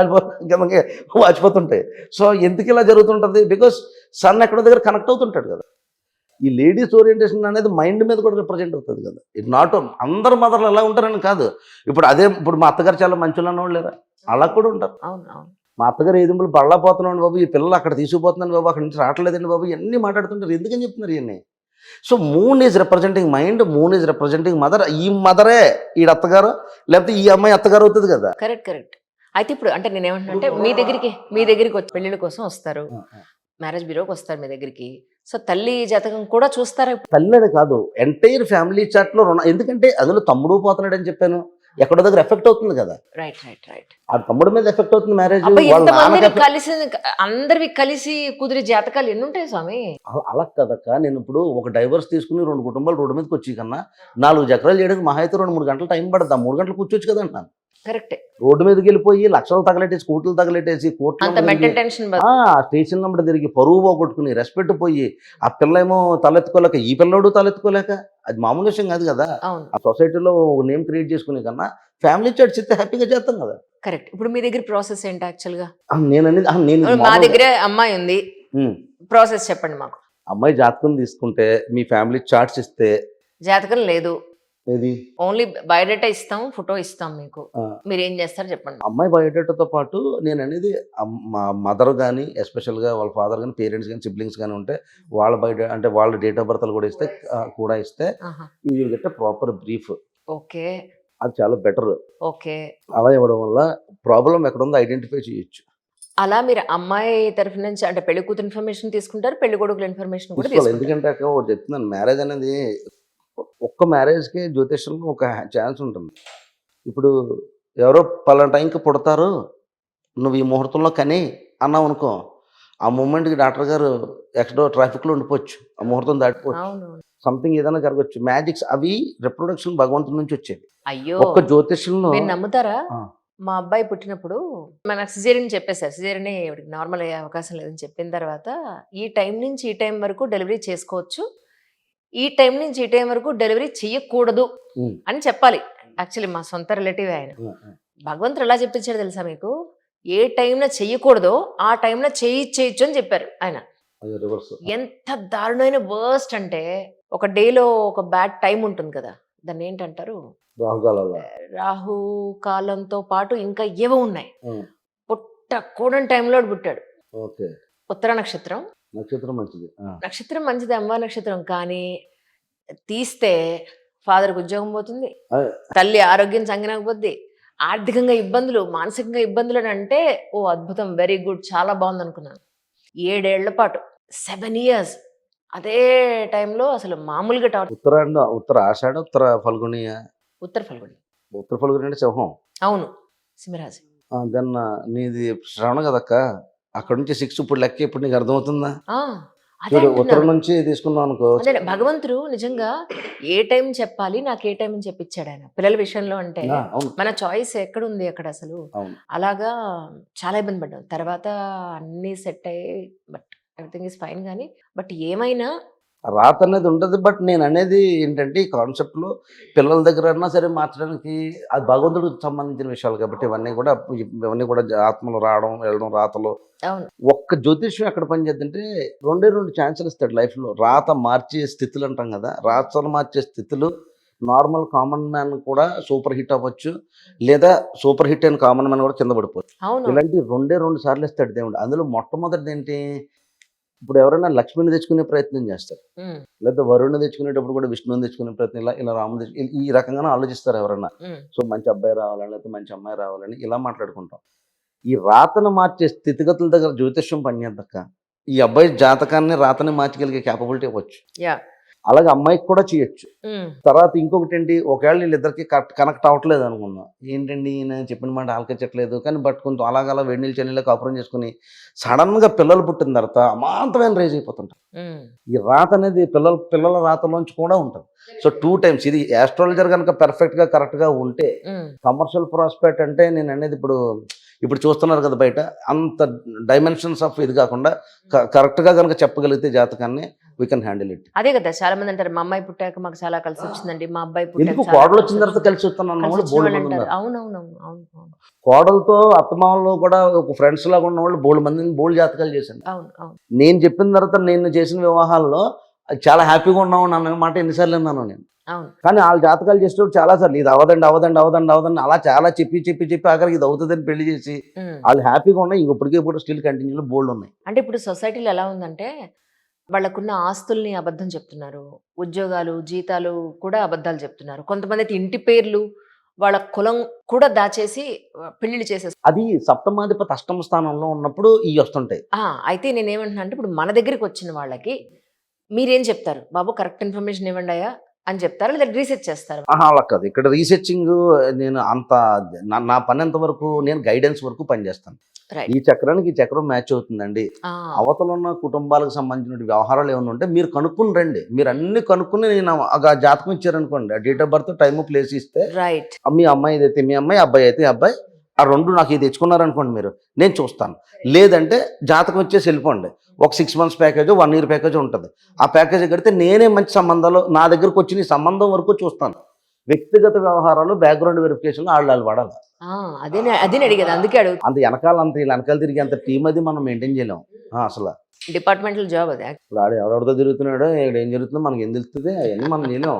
కిందకి వాచిపోతుంటాయి. సో ఎందుకు ఇలా జరుగుతుంటుంది, బికాస్ సన్ ఎక్కడో దగ్గర కనెక్ట్ అవుతుంటాడు కదా. ఈ లేడీస్ ఓరియంటేషన్ అనేది మైండ్ మీద కూడా రిప్రజెంట్ అవుతుంది కదా. ఇట్ నాట్ అందరు మదర్లు ఎలా ఉంటారని కాదు. ఇప్పుడు మా అత్తగారు చాలా మంచులు అన్నవాళ్ళు లేరా, అలా కూడా ఉంటారు. అవును అవును మా అత్తగారు ఏదింపులు బళ్ళా పోతున్నాడు బాబు, ఈ పిల్లలు అక్కడ తీసుకుపోతున్నాను బాబు, అక్కడి నుంచి రావట్లేదండి బాబు, ఇవన్నీ మాట్లాడుతుంటారు. ఎందుకని చెప్తున్నారు ఇవన్నీ? So moon is representing mind, moon is representing mother. ఈ మదరే ఈ అత్తగారు, లేకపోతే ఈ అమ్మాయి అత్తగారు అవుతుంది కదా. Correct correct. అయితే ఇప్పుడు అంటే నేనేమంటున్నా అంటే మీ దగ్గరికి వచ్చి పెళ్లిళ్ళ కోసం వస్తారు, మ్యారేజ్ బ్యూరోకి వస్తారు మీ దగ్గరికి. సో తల్లి జాతకం కూడా చూస్తారా ఇప్పుడు? తల్లి అని కాదు, ఎంటైర్ ఫ్యామిలీ చాట్లో ఎందుకంటే అందులో తమ్ముడు పోతున్నాడు అని చెప్పాను, ఎక్కడో దగ్గర ఎఫెక్ట్ అవుతుంది కదా. Right right right. ఆ తమ్ముడి మీద ఎఫెక్ట్ అవుతుంది మ్యారేజ్. అందరివి కలిసి కుదిరే జాతకాలు ఎన్ని ఉంటాయి స్వామి? అలా కదక్క, నేను ఇప్పుడు ఒక డైవర్స్ తీసుకుని 2 కుటుంబాలు రోడ్డు మీదకి వచ్చి కన్నా 4 చక్రాలు చేయడానికి మహా అయితే 2-3 గంటలు టైం పడుతుంది. 3 గంటలు కూర్చోవచ్చు కదా అంటున్నాను. కరెక్టే. రోడ్డు మీదకి వెళ్ళిపోయి లక్షలు తగలెట్టేసి, స్కూట్లు తగలెట్టేసి, అంత మెంటల్ టెన్షన్ స్టేషన్ నెంబర్ తిరిగి పరువు పోగొట్టుకుని రెస్పెక్ట్ పోయి, ఆ పిల్ల ఏమో తలెత్తుకోలేక, ఈ పిల్లడు తలెత్తుకోలేక, అది మామూలు విషయం కాదు కదా. అవును. ఆ సొసైటీలో ఒక నేమ్ క్రియేట్ చేసుకునే కన్నా ఫ్యామిలీ చాట్ చెప్తే హ్యాపీగా చేస్తాం కదా. కరెక్ట్. ఇప్పుడు మీ దగ్గర ప్రాసెస్ ఏంటి యాక్చువల్ గా? నేను మా దగ్గర అమ్మాయి ఉంది, ప్రాసెస్ చెప్పండి మాకు. అమ్మాయి జాతకం తీసుకుంటే మీ ఫ్యామిలీ చార్ట్స్ ఇస్తే. జాతకం లేదు, ఏది ఓన్లీ బయోడేటా ఇస్తాం, ఫోటో ఇస్తాం మీకు, మీరు ఏం చేస్తారు చెప్పండి. అమ్మాయి బయోడేటాతో పాటు నేను అనేది మా మదర్ కానీ, ఎస్పెషల్గా వాళ్ళ ఫాదర్ కానీ, పేరెంట్స్ కానీ, సిబ్లింగ్స్ కానీ ఉంటే వాళ్ళ బయోడేటా అంటే వాళ్ళ డేట్ ఆఫ్ బర్త్లు కూడా ఇస్తే you will get a proper brief. Okay, అది చాలా బెటర్. ఓకే, అలా ఇవ్వడం వల్ల ప్రాబ్లం ఎక్కడ ఉందో ఐడెంటిఫై చేయొచ్చు. అలా మీరు అమ్మాయి తరఫు నుంచి అంటే పెళ్లి కూతురు ఇన్ఫర్మేషన్ తీసుకుంటారు, పెళ్లి కొడుకుల ఇన్ఫర్మేషన్ కూడా తీసుకోవాలి. తీసుకుంటారు. ఎందుకంటే అక్కడ ఒకటి చెప్తున్నాను, మ్యారేజ్ అనేది ఒక్క మ్యారేజ్కి జ్యోతిష్యంలో ఒక ఛాన్స్ ఉంటుంది. ఇప్పుడు ఎవరో పలానా టైంకి పుడతారు, నువ్వు ఈ ముహూర్తంలో కని అన్నావు అనుకో, ఆ మూమెంట్కి డాక్టర్ గారు ఎక్కడో ట్రాఫిక్లో ఉండిపోవచ్చు, ఆ ముహూర్తం దాటిపోవచ్చు, అవును. సంథింగ్ ఏదైనా జరగచ్చు. మ్యాజిక్స్ అవి రిప్రొడక్షన్ భగవంతుడి నుంచి వచ్చేది. అయ్యో, ఒక్క జ్యోతిష్యంలో మీరు నమ్ముతారా? మా అబ్బాయి పుట్టినప్పుడు మనకు సిజేరియన్ చెప్పేశారు, సిజేరియన్ నార్మల్ అయ్యే అవకాశం లేదని చెప్పిన తర్వాత ఈ టైం నుంచి ఈ టైం వరకు డెలివరీ చేసుకోవచ్చు, ఈ టైం నుంచి ఈ టైం వరకు డెలివరీ చెయ్యకూడదు అని చెప్పాలి. యాక్చువల్లీ మా సొంత రిలేటివ్ ఆయన. భగవంతుడు ఎలా చెప్పించాడు తెలుసా మీకు? ఏ టైంలో చెయ్యకూడదో ఆ టైంలో చేయొచ్చు అని చెప్పారు ఆయన. ఎంత దారుణమైన వర్స్ట్ అంటే, ఒక డేలో ఒక బ్యాడ్ టైం ఉంటుంది కదా, దాన్ని ఏంటంటారు, రాహు కాలంతో పాటు ఇంకా ఏవో ఉన్నాయి. పుట్టకూడని టైంలో పుట్టాడు. ఉత్తర నక్షత్రం, నక్షత్రం మంచిది, అమ్మ నక్షత్రం, కానీ తీస్తే ఫాదర్కి ఉద్యోగం పోతుంది, తల్లి ఆరోగ్యం సంగినకపోద్ది, ఆర్థికంగా ఇబ్బందులు, మానసికంగా ఇబ్బందులు అని అంటే ఓ అద్భుతం, వెరీ గుడ్, చాలా బాగుంది అనుకున్నాను. 7 ఏళ్ల పాటు 7 years అదే టైంలో అసలు మామూలుగా ఉత్తర ఆషాఢ, ఉత్తర ఫల్గుని అంటే సింహం. అవును, సింహరాశి. దెన్ నీది శ్రవణ కదక్క, అక్కడ నుంచి 6 ఇప్పుడు లెక్క. ఇప్పుడు నీకు అర్థమవుతుందా? ఉత్తరం నుంచి తీసుకున్నాం అనుకో. అదే భగవంతుడు నిజంగా ఏ టైం చెప్పాలి, నాకు ఏ టైం అని చెప్పించాడు ఆయన పిల్లల విషయంలో. అంటే మన చాయిస్ ఎక్కడుంది అక్కడ అసలు. అలాగా చాలా ఇబ్బంది పడ్డాం. తర్వాత అన్ని సెట్ అయ్యి, బట్ ఎవ్రీథింగ్ ఈస్ ఫైన్. కానీ బట్ ఏమైనా రాత అనేది ఉంటుంది. బట్ నేను అనేది ఏంటంటే, ఈ కాన్సెప్ట్లో పిల్లల దగ్గర అన్నా సరే మార్చడానికి అది భగవంతుడికి సంబంధించిన విషయాలు కాబట్టి ఇవన్నీ కూడా ఆత్మలు రావడం వెళ్ళడం రాతలు. ఒక్క జ్యోతిష్యం ఎక్కడ పనిచేద్దంటే 2 ఛాన్సులు ఇస్తాడు లైఫ్లో. రాత మార్చే స్థితులు అంటాం కదా, రాతలు మార్చే స్థితులు నార్మల్ కామన్ మ్యాన్ కూడా సూపర్ హిట్ అవ్వచ్చు, లేదా సూపర్ హిట్ అయిన కామన్ మ్యాన్ కూడా కింద పడిపోవచ్చు. ఇలాంటి 2 సార్లు ఇస్తాడు దేవుడు. అందులో మొట్టమొదటిది ఏంటి, ఇప్పుడు ఎవరైనా లక్ష్మిని తెచ్చుకునే ప్రయత్నం చేస్తారు, లేదా వరుణ్ని తెచ్చుకునేటప్పుడు కూడా విష్ణుని తెచ్చుకునే ప్రయత్నం, ఇలా రాముని ఈ రకంగానే ఆలోచిస్తారు ఎవరైనా. సో మంచి అబ్బాయి రావాలని, లేకపోతే మంచి అమ్మాయి రావాలని ఇలా మాట్లాడుకుంటాం. ఈ రాతను మార్చే స్థితిగతుల దగ్గర జ్యోతిష్యం పనిచేద్దక్క. ఈ అబ్బాయి జాతకాన్ని రాతని మార్చగలిగే క్యాపబిలిటీ ఇవ్వచ్చు, అలాగే అమ్మాయికి కూడా చేయొచ్చు. తర్వాత ఇంకొకటి ఏంటి, ఒకవేళ వీళ్ళిద్దరికి కనెక్ట్ అవ్వట్లేదు అనుకుందాం, ఏంటండి నేను చెప్పిన మాట ఆలకించట్లేదు, కానీ బట్ కొంచెం అలాగలా వేడి నీళ్ళు చెన్నీళ్ళు కాపురం చేసుకుని సడన్గా పిల్లలు పుట్టిన తర్వాత అమాంతమైన రేజ్ అయిపోతుంటారు. ఈ రాత అనేది పిల్లల రాతలోంచి కూడా ఉంటుంది. సో 2 times ఇది ఆస్ట్రాలజర్ కనుక పర్ఫెక్ట్గా కరెక్ట్గా ఉంటే, కమర్షియల్ ప్రాస్పెక్ట్ అంటే నేను అనేది ఇప్పుడు చూస్తున్నారు కదా బయట, అంత డైమెన్షన్స్ ఆఫ్ ఇది కాకుండా కరెక్ట్గా కనుక చెప్పగలిగితే జాతకాన్ని వీ కెన్ హ్యాండిల్ ఇట్. అదే కదా, చాలా మంది అంటారు, మా అమ్మాయి పుట్టాక మాకు చాలా కలిసి వచ్చిందండి, మా అబ్బాయి కోడలు వచ్చిన తర్వాత కలిసి వస్తాను. అవునవును, కోడలతో అత్తమామలు కూడా ఒక ఫ్రెండ్స్ లాగా ఉన్న వాళ్ళు బోల్డ్ జాతకాలు చేశాను. నేను చెప్పిన తర్వాత నేను చేసిన వివాహాల్లో అది చాలా హ్యాపీగా ఉన్నాము అన్న మాట ఎన్నిసార్లు విన్నాను నేను. అవును. కానీ వాళ్ళ జాతకాలు చేసేటప్పుడు చాలా సార్లు ఇది అవ్వదండి అవ్వదండి అవ్వదండి అవ్వదండి అలా చాలా చెప్పి ఆఖరికి ఇది అవుతుందని పెళ్లి చేసి ఉమ్. వాళ్ళు హ్యాపీగా ఉన్నాయి. ఇప్పటికీ కూడా స్టిల్ కంటిన్యూలో బోల్డ్ ఉన్నాయి. అంటే ఇప్పుడు సొసైటీలో ఎలా ఉందంటే వాళ్ళకున్న ఆస్తుల్ని అబద్ధం చెప్తున్నారు, ఉద్యోగాలు జీతాలు కూడా అబద్ధాలు చెప్తున్నారు, కొంతమంది అయితే ఇంటి పేర్లు వాళ్ళ కులం కూడా దాచేసి పెళ్లిళ్ళు చేసేస్తారు. అది సప్తమాధిపతి అష్టమ స్థానంలో ఉన్నప్పుడు ఇవి వస్తుంటాయి. అయితే నేనేమంటున్నా అంటే ఇప్పుడు మన దగ్గరికి వచ్చిన వాళ్ళకి మీరేం చెప్తారు? బాబు కరెక్ట్ ఇన్ఫర్మేషన్ ఇవ్వండి అయ్యా అని చెప్తారా? లేదా రీసెర్చ్ చేస్తారు? ఆహా! అలా కాదు. ఇక్కడ రీసెర్చింగ్ నేను అంత నా పని ఎంతవరకు నేను గైడెన్స్ వరకు పనిచేస్తాను. రైట్. ఈ చక్రానికి ఈ చక్రం మ్యాచ్ అవుతుందండి. ఆ, అవతలున్న కుటుంబాలకు సంబంధించిన వ్యవహారాలు ఏమైనా ఉంటే మీరు కనుక్కొని రండి. మీరు అన్ని కనుక్కొని నేను జాతకం ఇచ్చారనుకోండి. Date of birth, time, place ఇస్తే రైట్. మీ అమ్మాయి అయితే మీ అమ్మాయి, అబ్బాయి అయితే అబ్బాయి. ఆ 2 నాకు ఇది తెచ్చుకున్నారనుకోండి మీరు. నేను చూస్తాను. లేదంటే జాతకం ఇచ్చేసి వెళ్ళిపోండి. ఒక 6 మంత్స్ ప్యాకేజో, 1 ఇయర్ ప్యాకేజో ఉంటది. ఆ ప్యాకేజ్ కడితే నేనే మంచి సంబంధాలు నా దగ్గరకు వచ్చిన ఈ సంబంధం వరకు చూస్తాను. వ్యక్తిగత వ్యవహారాలు, బ్యాక్‌గ్రౌండ్ వెరిఫికేషన్‌లో ఆళ్ళు పడాలి. అదే అదే అడిగేది, అందుకే అడుగు. అంత వీళ్ళ వెనకాల తిరిగి అంత టీమ్ అది మనం మెయింటైన్ చేయలేం. అసల. డిపార్ట్మెంటల్ జాబ్ అది. ఇప్పుడు ఎవడెవడితో తిరుగుతున్నాడో, ఇక్కడ ఏం జరుగుతుందో మనకేం తెలుస్తది? అవన్నీ మనం చేయలేం.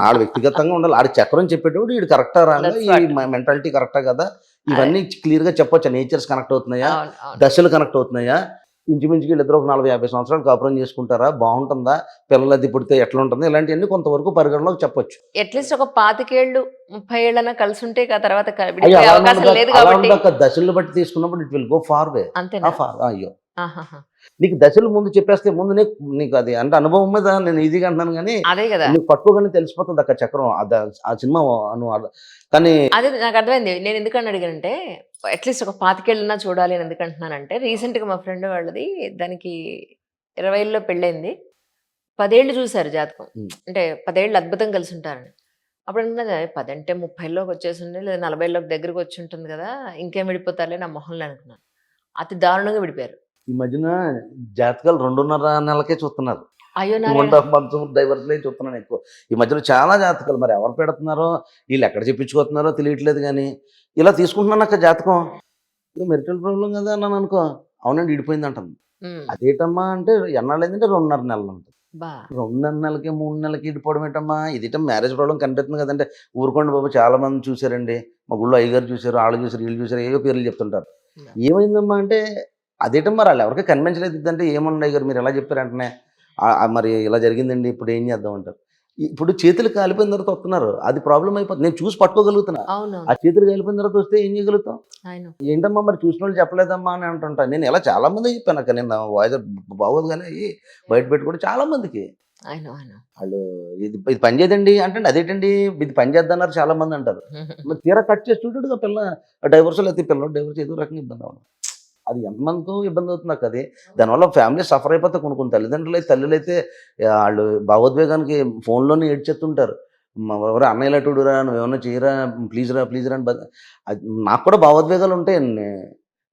ఆడు వ్యక్తిగతంగా ఉండాలి. ఆడి చక్రం చెప్పేటప్పుడు ఈడు కరెక్టా రాంగా, That's ఈ what. మెంటాలిటీ కరెక్టా కదా, ఇవన్నీ క్లియర్‌గా చెప్పొచ్చా? నేచర్స్ కనెక్ట్ అవుతున్నాయా? అవును, అవును. దశలు కనెక్ట్ అవుతున్నాయా? ఇంచుమించుగా వీళ్ళిద్దరూ ఒక 40-50 సంవత్సరాలు కాపురం చేసుకుంటారా? బాగుంటుందా? పిల్లలు అది పుడితే ఎట్లా ఉంటుంది? ఇలాంటివన్నీ కొంతవరకు పరిగణలోకి చెప్పొచ్చు. అట్లీస్ట్ ఒక 25 ఏళ్ళు 30 ఏళ్ళైనా కలిసి ఉంటే ఆ తర్వాత అయ్యో విడిపోయే అలా అవకాశం ఉండదు. లేదు అలా కాబట్టి. ఉండక దశలు బట్టి తీసుకున్నప్పుడు ఇట్ విల్ గో ఫార్ వే. అంతేనా? అయ్యో ఆహాహా. నీకు దశలు ముందు చెప్పేస్తే ముందు నీకు అది అంటే అనుభవం మీద నేను ఈజీగా అంటున్నాను కానీ అదే కదా. నీకు పట్టుకోగానే తెలిసిపోతుంది అక్కడ చక్రం. ఆ సినిమా కానీ అదే నాకు అర్థమైంది. నేను ఎందుకని అడిగానంటే అట్లీస్ట్ ఒక 25 ఏళ్ళన్నా చూడాలి అని ఎందుకంటున్నానంటే రీసెంట్గా మా ఫ్రెండ్ వాళ్ళది దానికి 20 పెళ్ళైంది. 10 ఏళ్ళు చూశారు జాతకం. ఉమ్, అంటే 10 ఏళ్ళు అద్భుతం కలిసి ఉంటారని. అప్పుడు అనుకున్నా 10 అంటే 30లోకి వచ్చేసింది లేదా 40లోకి దగ్గరికి వచ్చి ఉంటుంది కదా, ఇంకేం విడిపోతారులే నా మొహంలో అనుకున్నాను. అతి దారుణంగా విడిపోయారు. ఈ మధ్యన జాతకాలు 2.5 నెలలకే చూస్తున్నారు. అయ్యో 2.5 నారాయణ. మంత్స్ డైవర్స్లే చూస్తున్నాను ఎక్కువ. ఈ మధ్యలో చాలా జాతకాలు మరి ఎవరు పెడుతున్నారో వీళ్ళు ఎక్కడ చెప్పించుకోతున్నారో తెలియట్లేదు కానీ ఇలా తీసుకుంటున్నాను అక్క జాతకం. మెరిటల్ ప్రాబ్లం కదా అన్నాను అనుకో. అవునండి విడిపోయింది అంటుంది. ఉమ్. అదేటమ్మా అంటే ఎన్నాళ్ళు అయిందంటే 2.5 నెలలు అంటుంది. బా. 2.5 నెలలకి 3 నెలలకి ఇడిపోవడం ఏంటమ్మా? ఇదిటం మ్యారేజ్ ప్రాబ్లం కనిపిస్తుంది కదంటే ఊరుకోండి బాబు చాలా మంది చూశారండి. మా గుళ్ళో అయ్యగారు చూశారు, వాళ్ళు చూశారు, వీళ్ళు చూశారు, ఏవో పేర్లు చెప్తుంటారు. ఏమైందమ్మా అంటే అదేటం మరి వాళ్ళు ఎవరికి కనిపించలేదు ఇదంటే ఏముంది అయ్యగారు మీరు ఎలా చెప్పారు అంటనే మరి ఇలా జరిగిందండి ఇప్పుడు ఏం చేద్దాం అంటారు. ఇప్పుడు చేతులు కాలిపోయిన తర్వాత వస్తున్నారు. అది ప్రాబ్లం అయిపోతుంది. నేను చూసి పట్టుకోగలుగుతున్నా. అవును. ఆ చేతులు కాలిపోయిన తర్వాత వస్తే ఏం చేయగలుగుతాం? ఆయన ఏంటమ్మా మరి చూసిన వాళ్ళు చెప్పలేదమ్మా అని అంటుంటా. నేను ఇలా చాలా మంది చెప్పాను అక్క. నేను వాయిస్ బాగోదు కానీ బయట పెట్టుకుంటే చాలా మందికి ఆయన ఆయన వాళ్ళు ఇది ఇది పని చేయదండి అంటే అదేంటండి ఇది పని చేద్దన్నారు చాలా మంది అంటారు. మరి తీరా కట్ చేసి చూడడుగా పిల్ల డైవర్స్ అయితే పిల్లలు డైవర్స్ ఏదో రకంగా ఇబ్బంది అవ్వడం. అది ఎంతమందితో ఇబ్బంది అవుతుంది నాకు అది. దానివల్ల ఫ్యామిలీ సఫర్ అయిపోతే కొన్ని తల్లిదండ్రులు అయితే తల్లులు అయితే వాళ్ళు భావోద్వేగానికి ఫోన్లోనే ఏడ్చేస్తుంటారు. ఎవరు అన్నయ్య లటుడురా నువ్వేమన్నా చేయరా ప్లీజ్ రా అని అది నాకు కూడా భావోద్వేగాలు ఉంటాయండి.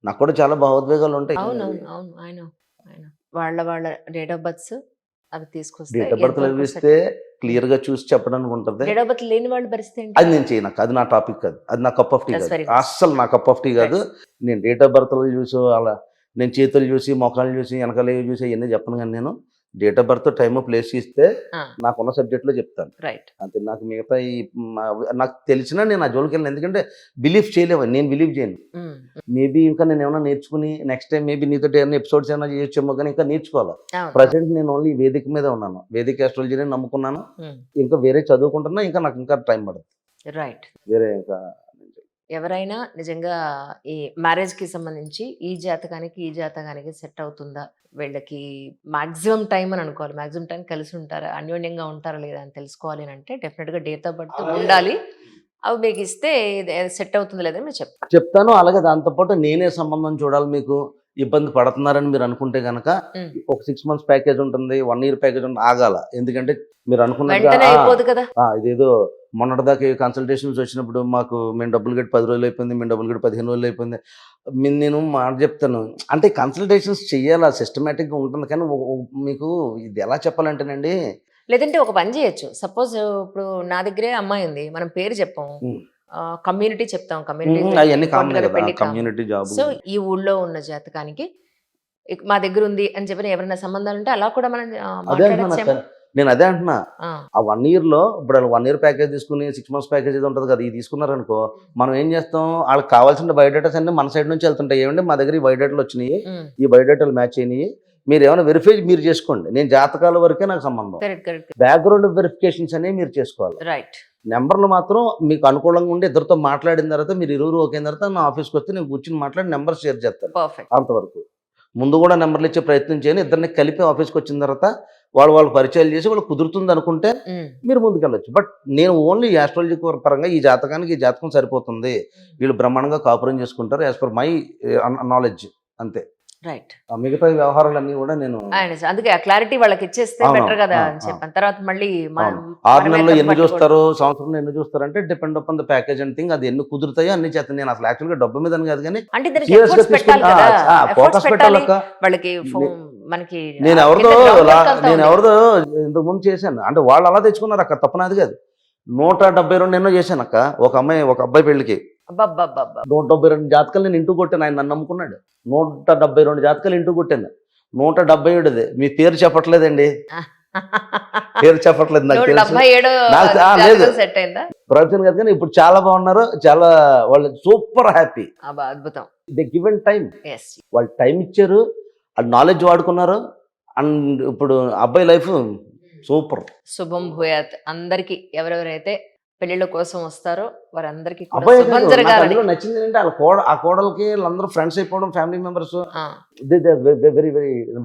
నాకు కూడా చాలా భావోద్వేగాలు ఉంటాయి. అవునవును అవును ఆయన ఆయన వాళ్ళ వాళ్ళ డేట్ ఆఫ్ బర్త్స్ అవి తీసుకొస్తే డేట్ ఆఫ్ బర్త్ ఇస్తే క్లియర్‌గా చూసి చెప్పడానికి ఉంటది. డేట్ ఆఫ్ బర్త్ లేని వాళ్ళ పరిస్థితి ఏంటి? అది నేను చేయను. అది నా టాపిక్ కాదు. అది నా కప్ ఆఫ్ టీ That's కాదు. very nice. అస్సలు నా కప్ ఆఫ్ టీ కాదు. నేను డేట్ ఆఫ్ బర్త్‌లు చూసి అలా నేను చేతులు చూసి, మొఖాలు చూసి, వెనకాలేవి చూసి అయన్నీ చెప్పను గానీ నేను date of birth, time, place ఇస్తే నాకున్న సబ్జెక్ట్‌లో చెప్తాను. రైట్. అంతే. నాకు మిగతా నాకు తెలిసినా నేను ఆ జోలికెళ్ళను. ఎందుకంటే బిలీవ్ చేయలేము. నేను బిలీవ్ చేయను. మేబీ ఇంకా నేనేమన్నా నేర్చుకుని నెక్స్ట్ టైమ్ మేబీ నీతోటి ఏమన్నా ఎపిసోడ్స్ ఏమైనా చేయొచ్చేమో కానీ ఇంకా నేర్చుకోవాలి. ప్రెజెంట్ నేను ఓన్లీ వేదిక మీద ఉన్నాను. వేదిక ఆస్ట్రాలజీని నమ్ముకున్నాను. ఇంకా వేరే చదువుకుంటున్నా. ఇంకా నాకు ఇంకా టైం పడుతుంది. రైట్. వేరే ఇంకా ఎవరైనా నిజంగా ఈ మ్యారేజ్ కి సంబంధించి ఈ జాతకానికి సెట్ అవుతుందా, వీళ్ళకి మాక్సిమం టైం అని అనుకోవాలి, మాక్సిమం టైం కలిసి ఉంటారా, అన్యోన్యంగా ఉంటారా లేదా అని తెలుసుకోవాలి అని అంటే డెఫినెట్ గా డేట్ ఆఫ్ బర్త్ ఉండాలి. అవి మీకు ఇస్తే సెట్ అవుతుంది లేదని మీరు చెప్తారు. చెప్తాను. అలాగే దాంతోపాటు నేనే సంబంధం చూడాలి. మీకు ఇబ్బంది పడుతున్నారని మీరు అనుకుంటే గనక ఒక 6 మంత్స్ ప్యాకేజ్ ఉంటుంది, 1 ఇయర్ ప్యాకేజ్ ఉంటుంది. ఆగాల. ఎందుకంటే మీరు అనుకున్నట్టుగా వెంటనే అయిపోదు కదా. ఇదేదో మొన్నటిదాకా కన్సల్టేషన్స్ వచ్చినప్పుడు మాకు మేము డబ్బులు కట్టి 10 రోజులు అయిపోయింది, మేము డబ్బులు కట్టి 15 రోజులు అయిపోయింది. నేను మాట చెప్తాను అంటే కన్సల్టేషన్స్ చెయ్యాలి, సిస్టమేటిక్గా ఉంటుంది. కానీ మీకు ఇది ఎలా చెప్పాలంటేనండి, లేదంటే ఒక పని చేయొచ్చు. సపోజ్ ఇప్పుడు నా దగ్గరే అమ్మాయి ఉంది, మనం పేరు చెప్పాము, కమ్యూనిటీ చెప్తాం, అవన్నీ కామన్ కదా, కమ్యూనిటీ కమ్యూనిటీ జాబ్. సో ఈ ఊళ్ళో ఉన్న జాతకానికి మా దగ్గర ఉంది అని చెప్పిన ఎవరైనా సంబంధాలు ఉంటే అలా కూడా మనం అదే అంటున్నాను అక్క. మాట్లాడచ్చేమో. నేను అదే అంటున్నా. ఆ 1 ఇయర్‌లో ఇప్పుడు వాళ్ళు 1 ఇయర్ ప్యాకేజ్ తీసుకుని 6 మంత్స్ ప్యాకేజ్ ఏదో ఉంటది కదా! ఇది తీసుకున్నారనుకో, మనం ఏం చేస్తాం, ఆళ్ళకి కావాల్సిన బయోడేటాస్ అన్నీ మన సైడ్ నుంచి వెళ్తుంటాయి. ఏవండీ మా దగ్గర ఈ బయోడేటాలు వచ్చినియి. ఈ బయోడేటాలు మ్యాచ్ అయినియి. మీరేమైనా వెరిఫై మీరు చేసుకోండి. నేను జాతకాల వరకే నాకు సంబంధం. కరెక్ట్. బ్యాక్‌గ్రౌండ్ వెరిఫికేషన్స్ అనేవి మీరు చేసుకోవాలి. రైట్. నంబర్‌లు మాత్రం మీకు అనుకూలంగా ఉండి ఇద్దరితో మాట్లాడిన తర్వాత మీరు ఇరువురు ఓకే అయిన తర్వాత నా ఆఫీస్‌కి వస్తే నేను కూర్చొని మాట్లాడి నంబర్ షేర్ చేస్తాను. పర్ఫెక్ట్. అంతవరకు. ముందు కూడా నంబర్లు ఇచ్చే ప్రయత్నం చేయను. ఇద్దరిని కలిపి ఆఫీస్‌కి వచ్చిన తర్వాత వాళ్ళు పరిచయాలు చేసి వాళ్ళు కుదురుతుంది అనుకుంటే మీరు ముందుకెళ్ళొచ్చు. బట్ నేను ఓన్లీ యాస్ట్రాలజీ పరంగా ఈ జాతకానికి ఈ జాతకం సరిపోతుంది. వీళ్ళు బ్రహ్మాండంగా కాపురం చేసుకుంటారు యాజ్ పర్ మై నాలెడ్జ్ అంతే. రైట్. మిగతా వ్యవహారాలన్నీ కూడా నేను అందుకే ఆ క్లారిటీ వాళ్ళకి ఇచ్చేస్తే అవును, బెటర్ కదా అని అవును. చెప్పాను. తర్వాత మళ్ళీ 6 నెలల్లో ఎన్ని చూస్తారు, సంవత్సరంలో ఎన్ని చూస్తారు అంటే depend upon the package and thing. అది ఎన్ని కుదురుతాయో అన్ని చేస్తాను. నేను అసలు యాక్చువల్గా డబ్బు మీద కాదు కానీ అంటే దానికి serious గా efforts పెట్టాలి తీసుకుని కదా. ఫోకస్ Efforts పెట్టాలి. పెట్టాలక్క. వాళ్ళకి మనకి నేను ఆ ఎవరిదో కింద groundwork అంతా ఉంది. ఎవరిదో ఇంతకు ముందు చేశాను. అంటే వాళ్ళు అలా తెచ్చుకున్నారు అక్క, తప్పనాది కాదు. 172 ఎన్నో చేశాను అక్క. ఒక అబ్బాయి పెళ్లికి అబ్బబ్బబ్బబ్బ. 172 జాతకాలు నేను ఇంటూ కొట్టాను. ఆయన నన్ను నమ్ముకున్నాడు. 172 జాతకాలు ఇంటూ కొట్టాను. 177 మీ పేరు చెప్పట్లేదండి. పేరు చెప్పట్లేదు నాకు తెలుసు. 177 లేదు సెట్ అయిందా? ప్రవచన్ కాదు కానీ ఇప్పుడు చాలా బాగున్నారు. చాలా వాళ్ళు సూపర్ హ్యాపీ. అబ్బా అద్భుతం. They given time. ఎస్. వాళ్ళు టైం ఇచ్చారు, అది నాలెడ్జ్ వాడుకున్నారు. అండ్ ఇప్పుడు అబ్బాయి లైఫ్ సూపర్. శుభం భూయాత్. అందరికి ఎవరెవరైతే పెళ్లిళ్ళ కోసం వస్తారో వారందరికీ కూడా అబ్బాయి శుభం కాదు, నాకు జరగాలని. అందులో నచ్చింది ఏంటంటే ఆ కోడలకి వాళ్ళందరూ ఫ్రెండ్స్ అయిపోవడం, ఫ్యామిలీ మెంబర్స్ ఆ, very very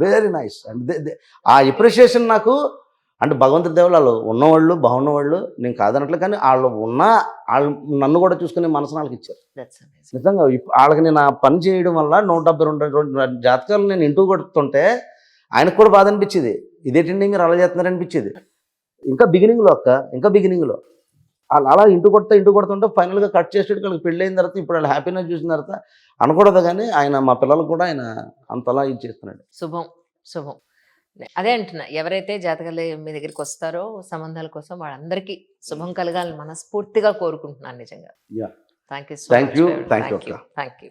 very nice. And ఆ ఎప్రిషియేషన్ నాకు అంటే భగవంతుడి దేవుళ్ళు వాళ్ళు ఉన్నవాళ్ళు బాగున్నవాళ్ళు నేను కాదనట్లే, కానీ వాళ్ళు వాళ్ళు నన్ను కూడా చూసుకునే మనసుని వాళ్ళకి ఇచ్చారు. that's amazing. నిజంగా వాళ్ళకి నేను ఆ పని చేయడం వల్ల 172 జాతకాలు నేను ఇంటూ కొడుతుంటే ఆయనకు కూడా బాధ అనిపించేది. ఇదేంటండి మీరు అలా చేస్తున్నారు అనిపించేది. ఇంకా బిగినింగ్లో వాళ్ళు అలా ఇంటూ కొడుతుంటే ఫైనల్గా కట్ చేసేటికి వాళ్ళకి పెళ్ళి అయిన తర్వాత ఇప్పుడు వాళ్ళు హ్యాపీనెస్ చూసిన తర్వాత అనకూడదు, కానీ ఆయన మా పిల్లలకు కూడా ఆయన అంతలా ఇచ్చేస్తున్నాడు. శుభం. అదే అంటున్నా, ఎవరైతే జాతకాలు మీ దగ్గరికి వస్తారో సంబంధాల కోసం వాళ్ళందరికీ శుభం కలగాలని మనస్ఫూర్తిగా కోరుకుంటున్నాను నిజంగా. Yeah. Thank you. Thank you. Thank you, అక్క. Thank you.